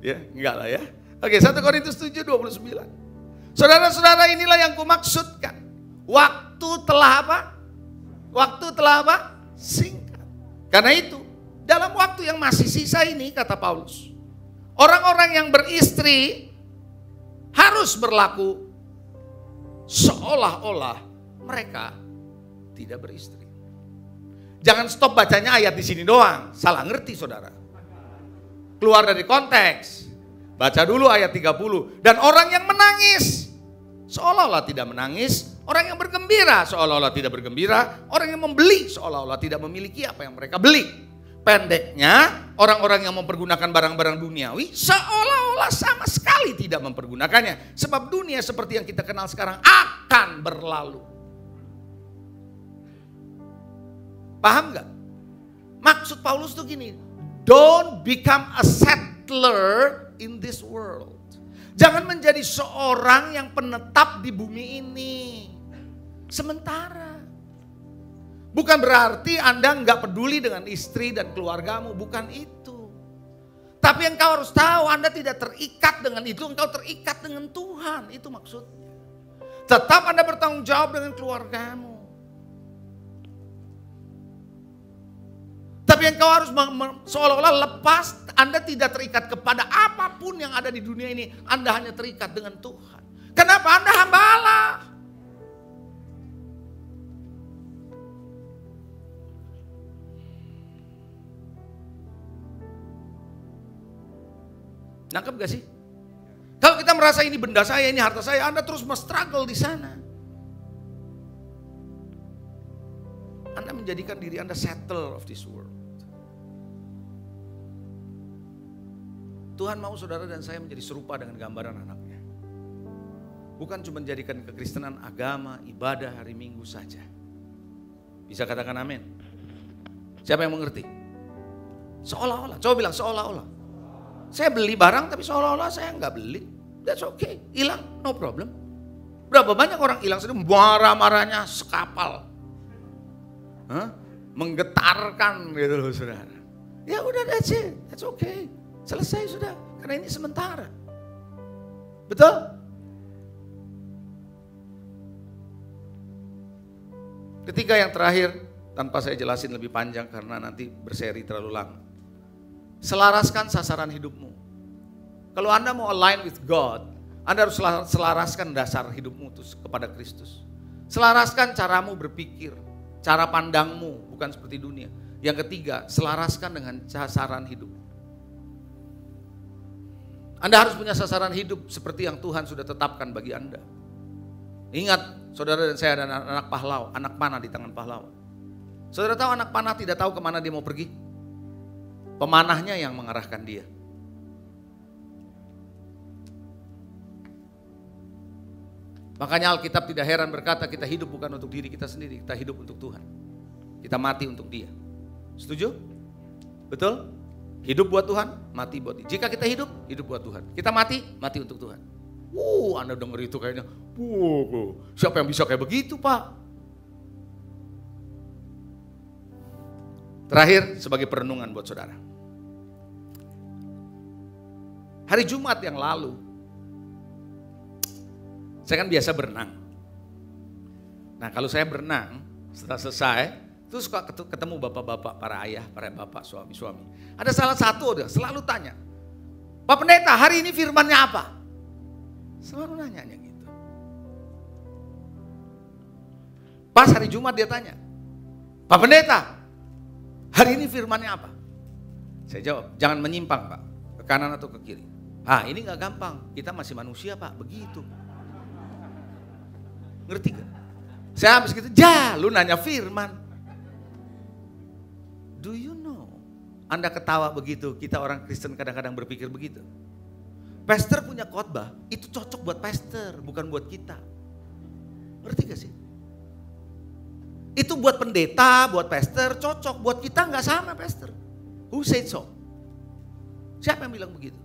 Ya, enggak lah ya. Oke, 1 Korintus 7, 29. Saudara-saudara, inilah yang kumaksudkan. Waktu telah apa? Waktu telah apa? Singkat. Karena itu, dalam waktu yang masih sisa ini, kata Paulus, orang-orang yang beristri harus berlaku seolah-olah mereka tidak beristri. Jangan stop bacanya ayat di sini doang. Salah ngerti saudara. Keluar dari konteks. Baca dulu ayat 30. Dan orang yang menangis seolah-olah tidak menangis. Orang yang bergembira seolah-olah tidak bergembira. Orang yang membeli seolah-olah tidak memiliki apa yang mereka beli. Pendeknya, orang-orang yang mempergunakan barang-barang duniawi seolah-olah sama sekali tidak mempergunakannya. Sebab dunia seperti yang kita kenal sekarang akan berlalu. Paham gak? Maksud Paulus tuh gini, don't become a settler in this world. Jangan menjadi seorang yang penetap di bumi ini. Sementara. Bukan berarti Anda nggak peduli dengan istri dan keluargamu, bukan itu. Tapi engkau harus tahu Anda tidak terikat dengan itu, engkau terikat dengan Tuhan, itu maksudnya. Tetap Anda bertanggung jawab dengan keluargamu. Tapi engkau harus seolah-olah lepas, Anda tidak terikat kepada apapun yang ada di dunia ini. Anda hanya terikat dengan Tuhan. Kenapa? Anda hamba Allah. Nangkep gak sih? Kalau kita merasa ini benda saya, ini harta saya, Anda terus struggle di sana. Anda menjadikan diri Anda settler of this world. Tuhan mau saudara dan saya menjadi serupa dengan gambaran anaknya. Bukan cuma menjadikan kekristenan agama, ibadah hari Minggu saja. Bisa katakan amin? Siapa yang mengerti? Seolah-olah, coba bilang seolah-olah. Saya beli barang tapi seolah-olah saya nggak beli. That's okay, hilang, no problem. Berapa banyak orang hilang sedang marah-marahnya sekapal. Menggetarkan gitu loh saudara. Ya udah, that's it, that's okay. Selesai sudah, karena ini sementara. Betul? Ketiga yang terakhir, tanpa saya jelasin lebih panjang karena nanti berseri terlalu lama. Selaraskan sasaran hidupmu. Kalau Anda mau align with God, Anda harus selaraskan dasar hidupmu kepada Kristus. Selaraskan caramu berpikir, cara pandangmu, bukan seperti dunia. Yang ketiga, selaraskan dengan sasaran hidup. Anda harus punya sasaran hidup seperti yang Tuhan sudah tetapkan bagi Anda. Ingat, saudara dan saya ada anak pahlawan, anak panah di tangan pahlawan. Saudara tahu anak panah tidak tahu kemana dia mau pergi. Pemanahnya yang mengarahkan dia. Makanya Alkitab tidak heran berkata kita hidup bukan untuk diri kita sendiri, kita hidup untuk Tuhan. Kita mati untuk Dia. Setuju? Betul? Hidup buat Tuhan, mati buat Dia. Jika kita hidup, hidup buat Tuhan. Kita mati, mati untuk Tuhan. Anda denger itu kayaknya, siapa yang bisa kayak begitu, Pak? Terakhir, sebagai perenungan buat saudara. Hari Jumat yang lalu, saya kan biasa berenang. Nah kalau saya berenang, setelah selesai, itu suka ketemu bapak-bapak, para ayah, para bapak, suami-suami. Ada salah satu dia selalu tanya, Pak Pendeta hari ini firmannya apa? Selalu nanya gitu. Pas hari Jumat dia tanya, Pak Pendeta hari ini firmannya apa? Saya jawab, jangan menyimpang Pak, ke kanan atau ke kiri. Ini gak gampang, kita masih manusia Pak, begitu. Ngerti gak? Saya habis gitu, lu nanya firman. Do you know? Anda ketawa begitu, kita orang Kristen kadang-kadang berpikir begitu. Pastor punya khotbah, itu cocok buat pastor, bukan buat kita. Ngerti gak sih? Itu buat pendeta, buat pastor, cocok. Buat kita gak sama pastor. Who said so? Siapa yang bilang begitu?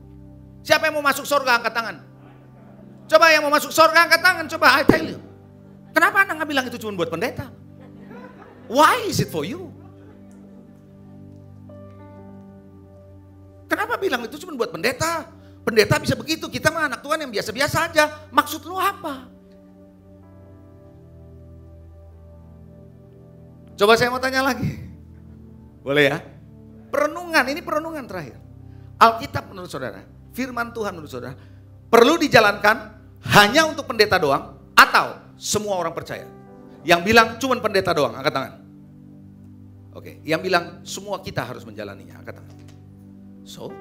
Siapa yang mau masuk surga angkat tangan? Coba yang mau masuk surga angkat tangan, coba I tell you. Kenapa Anda gak bilang itu cuma buat pendeta? Why is it for you? Kenapa bilang itu cuma buat pendeta? Pendeta bisa begitu, kita mah anak Tuhan yang biasa-biasa aja. Maksud lu apa? Coba saya mau tanya lagi. Boleh ya? Perenungan, ini perenungan terakhir. Alkitab menurut saudara, firman Tuhan menurut saudara, perlu dijalankan hanya untuk pendeta doang atau semua orang percaya? Yang bilang cuma pendeta doang, angkat tangan. Oke, yang bilang semua kita harus menjalaninya, angkat tangan. So,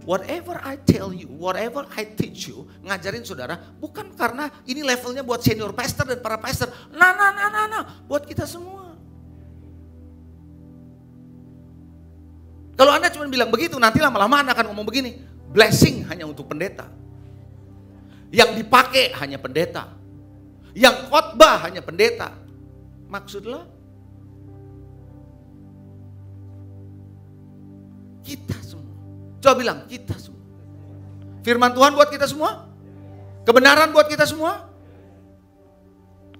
whatever I tell you, whatever I teach you, ngajarin saudara, bukan karena ini levelnya buat senior pastor dan para pastor. Nah, buat kita semua. Kalau Anda cuma bilang begitu, nanti lama-lama Anda akan ngomong begini, blessing hanya untuk pendeta. Yang dipakai hanya pendeta. Yang khotbah hanya pendeta. Maksudnya kita semua. Coba bilang kita semua. Firman Tuhan buat kita semua? Kebenaran buat kita semua?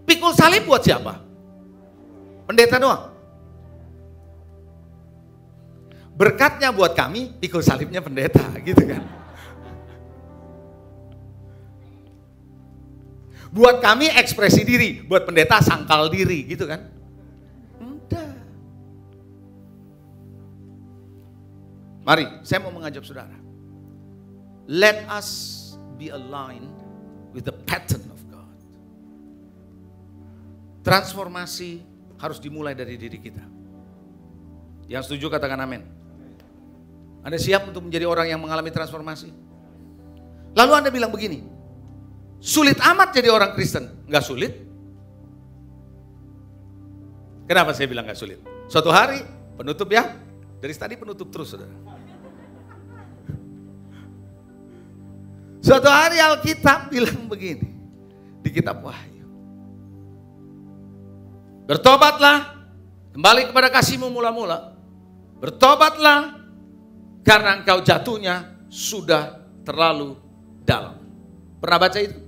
Pikul salib buat siapa? Pendeta doang. Berkatnya buat kami, pikul salibnya pendeta, gitu kan. Buat kami ekspresi diri, buat pendeta sangkal diri, gitu kan. Udah. Mari, saya mau mengajak saudara. Let us be aligned with the pattern of God. Transformasi harus dimulai dari diri kita. Yang setuju katakan amin. Anda siap untuk menjadi orang yang mengalami transformasi? Lalu Anda bilang begini, sulit amat jadi orang Kristen. Enggak sulit. Kenapa saya bilang enggak sulit? Suatu hari, penutup ya. Dari tadi penutup terus saudara. Suatu hari Alkitab bilang begini. Di kitab Wahyu. Bertobatlah. Kembali kepada kasihmu mula-mula. Bertobatlah. Karena engkau jatuhnya sudah terlalu dalam. Pernah baca itu?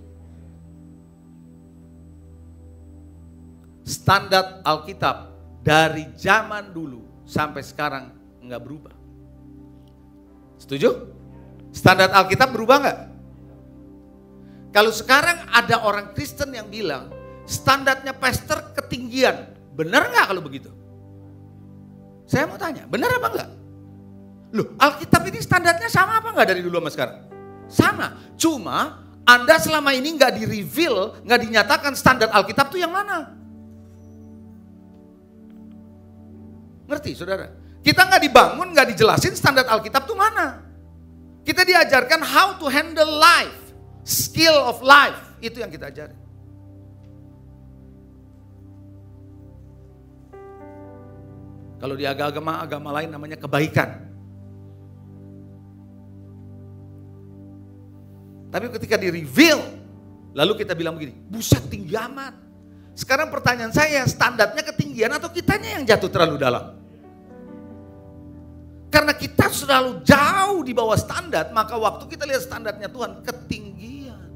Standar Alkitab dari zaman dulu sampai sekarang enggak berubah. Setuju? Standar Alkitab berubah nggak? Kalau sekarang ada orang Kristen yang bilang standarnya pastor ketinggian, benar nggak kalau begitu? Saya mau tanya, benar apa enggak? Loh, Alkitab ini standarnya sama apa enggak dari dulu sama sekarang? Sama, cuma Anda selama ini nggak di-reveal, nggak dinyatakan standar Alkitab itu yang mana. Ngerti saudara? Kita nggak dibangun, nggak dijelasin standar Alkitab itu mana. Kita diajarkan how to handle life, skill of life, itu yang kita ajarin. Kalau di agama lain namanya kebaikan. Tapi ketika di-reveal, lalu kita bilang begini, buset tinggi amat. Sekarang pertanyaan saya, standarnya ketinggian atau kitanya yang jatuh terlalu dalam? Karena kita selalu jauh di bawah standar, maka waktu kita lihat standarnya Tuhan, ketinggian.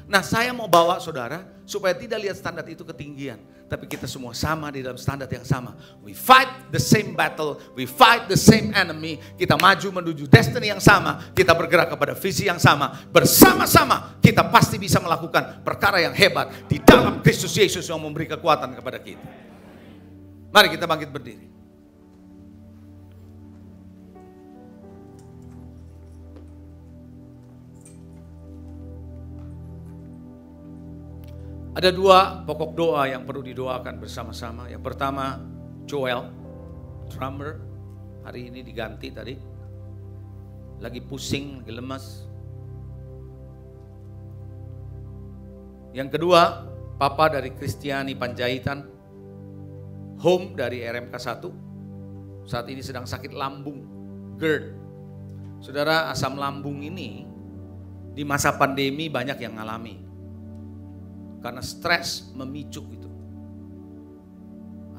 Nah, saya mau bawa saudara, supaya tidak lihat standar itu ketinggian. Tapi kita semua sama di dalam standar yang sama. We fight the same battle, we fight the same enemy. Kita maju menuju destiny yang sama, kita bergerak kepada visi yang sama. Bersama-sama kita pasti bisa melakukan perkara yang hebat di dalam Kristus Yesus yang memberi kekuatan kepada kita. Mari kita bangkit berdiri. Ada dua pokok doa yang perlu didoakan bersama-sama. Yang pertama, Joel, drummer, hari ini diganti tadi. Lagi pusing, lagi lemas. Yang kedua, Papa dari Kristiani Panjaitan, Home dari RMK 1. Saat ini sedang sakit lambung, GERD. Saudara, asam lambung ini di masa pandemi banyak yang ngalami. Karena stres memicu itu.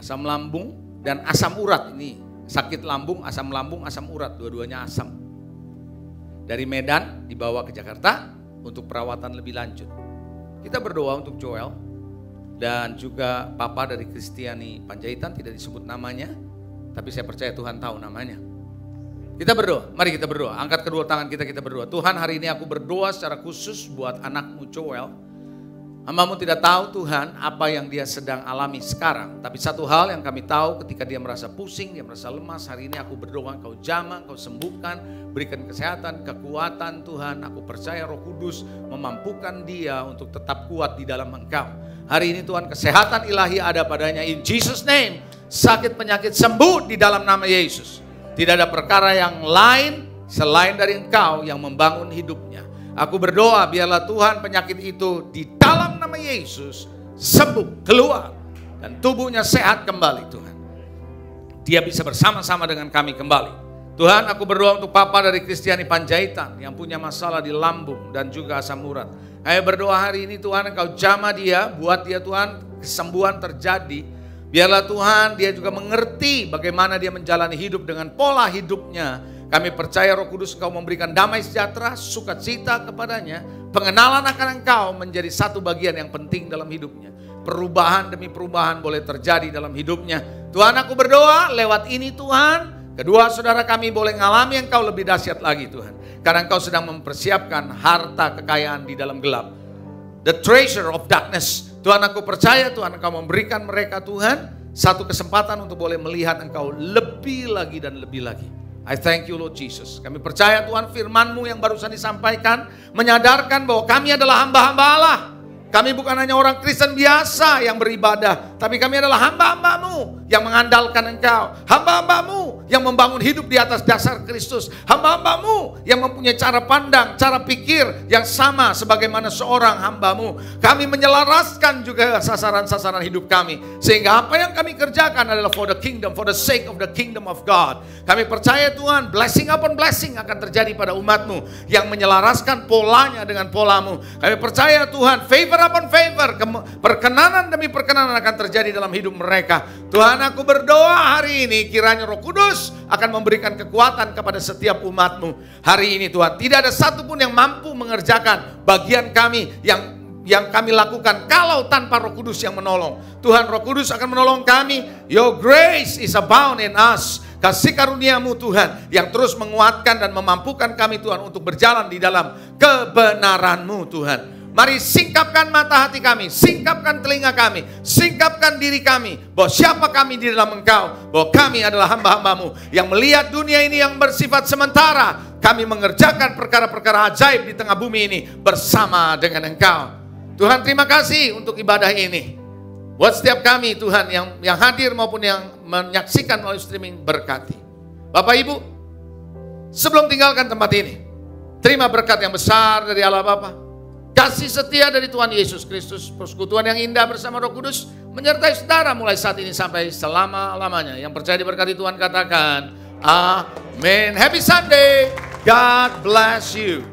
Asam lambung dan asam urat ini. Sakit lambung, asam urat. Dua-duanya asam. Dari Medan dibawa ke Jakarta untuk perawatan lebih lanjut. Kita berdoa untuk Joel. Dan juga Papa dari Kristiani Panjaitan, tidak disebut namanya. Tapi saya percaya Tuhan tahu namanya. Kita berdoa, mari kita berdoa. Angkat kedua tangan kita berdoa. Tuhan, hari ini aku berdoa secara khusus buat anakmu Joel. Hamba-Mu tidak tahu Tuhan apa yang dia sedang alami sekarang. Tapi satu hal yang kami tahu, ketika dia merasa pusing, dia merasa lemas, hari ini aku berdoa Engkau jamah, Engkau sembuhkan, berikan kesehatan, kekuatan Tuhan. Aku percaya Roh Kudus memampukan dia untuk tetap kuat di dalam Engkau. Hari ini Tuhan, kesehatan ilahi ada padanya. In Jesus name, sakit penyakit sembuh di dalam nama Yesus. Tidak ada perkara yang lain selain dari Engkau yang membangun hidupnya. Aku berdoa biarlah Tuhan penyakit itu di dalam nama Yesus sembuh, keluar. Dan tubuhnya sehat kembali Tuhan. Dia bisa bersama-sama dengan kami kembali. Tuhan, aku berdoa untuk Papa dari Kristiani Panjaitan yang punya masalah di lambung dan juga asam urat. Ayo berdoa hari ini Tuhan, Engkau jamah dia, buat dia Tuhan kesembuhan terjadi. Biarlah Tuhan dia juga mengerti bagaimana dia menjalani hidup dengan pola hidupnya. Kami percaya Roh Kudus Engkau memberikan damai sejahtera, sukacita kepadanya. Pengenalan akan Engkau menjadi satu bagian yang penting dalam hidupnya. Perubahan demi perubahan boleh terjadi dalam hidupnya. Tuhan, aku berdoa lewat ini Tuhan, kedua saudara kami boleh mengalami Engkau lebih dahsyat lagi Tuhan. Karena Engkau sedang mempersiapkan harta kekayaan di dalam gelap. The treasure of darkness. Tuhan, aku percaya Tuhan Engkau memberikan mereka Tuhan satu kesempatan untuk boleh melihat Engkau lebih lagi dan lebih lagi. I thank you Lord Jesus. Kami percaya Tuhan firman-Mu yang barusan disampaikan menyadarkan bahwa kami adalah hamba-hamba Allah. Kami bukan hanya orang Kristen biasa yang beribadah, tapi kami adalah hamba-hamba-Mu yang mengandalkan Engkau. Hamba-hamba-Mu yang membangun hidup di atas dasar Kristus. Hamba-hamba-Mu yang mempunyai cara pandang, cara pikir yang sama sebagaimana seorang hamba-Mu. Kami menyelaraskan juga sasaran-sasaran hidup kami. Sehingga apa yang kami kerjakan adalah for the kingdom, for the sake of the kingdom of God. Kami percaya Tuhan, blessing upon blessing akan terjadi pada umat-Mu yang menyelaraskan polanya dengan pola-Mu. Kami percaya Tuhan, favor upon favor, perkenanan demi perkenanan akan terjadi dalam hidup mereka. Tuhan, aku berdoa hari ini kiranya Roh Kudus akan memberikan kekuatan kepada setiap umat-Mu. Hari ini Tuhan, tidak ada satupun yang mampu mengerjakan bagian kami yang kami lakukan kalau tanpa Roh Kudus yang menolong. Tuhan, Roh Kudus akan menolong kami. Your grace is abound in us. Kasih karunia-Mu Tuhan yang terus menguatkan dan memampukan kami Tuhan untuk berjalan di dalam kebenaran-Mu Tuhan. Mari singkapkan mata hati kami, singkapkan telinga kami, singkapkan diri kami, bahwa siapa kami di dalam Engkau, bahwa kami adalah hamba-hamba-Mu yang melihat dunia ini yang bersifat sementara. Kami mengerjakan perkara-perkara ajaib di tengah bumi ini bersama dengan Engkau. Tuhan, terima kasih untuk ibadah ini. Buat setiap kami Tuhan yang hadir maupun yang menyaksikan melalui streaming, berkati. Bapak Ibu, sebelum tinggalkan tempat ini, terima berkat yang besar dari Allah Bapa, kasih setia dari Tuhan Yesus Kristus, persekutuan yang indah bersama Roh Kudus menyertai saudara mulai saat ini sampai selama-lamanya. Yang percaya diberkati Tuhan katakan amin. Happy Sunday. God bless you.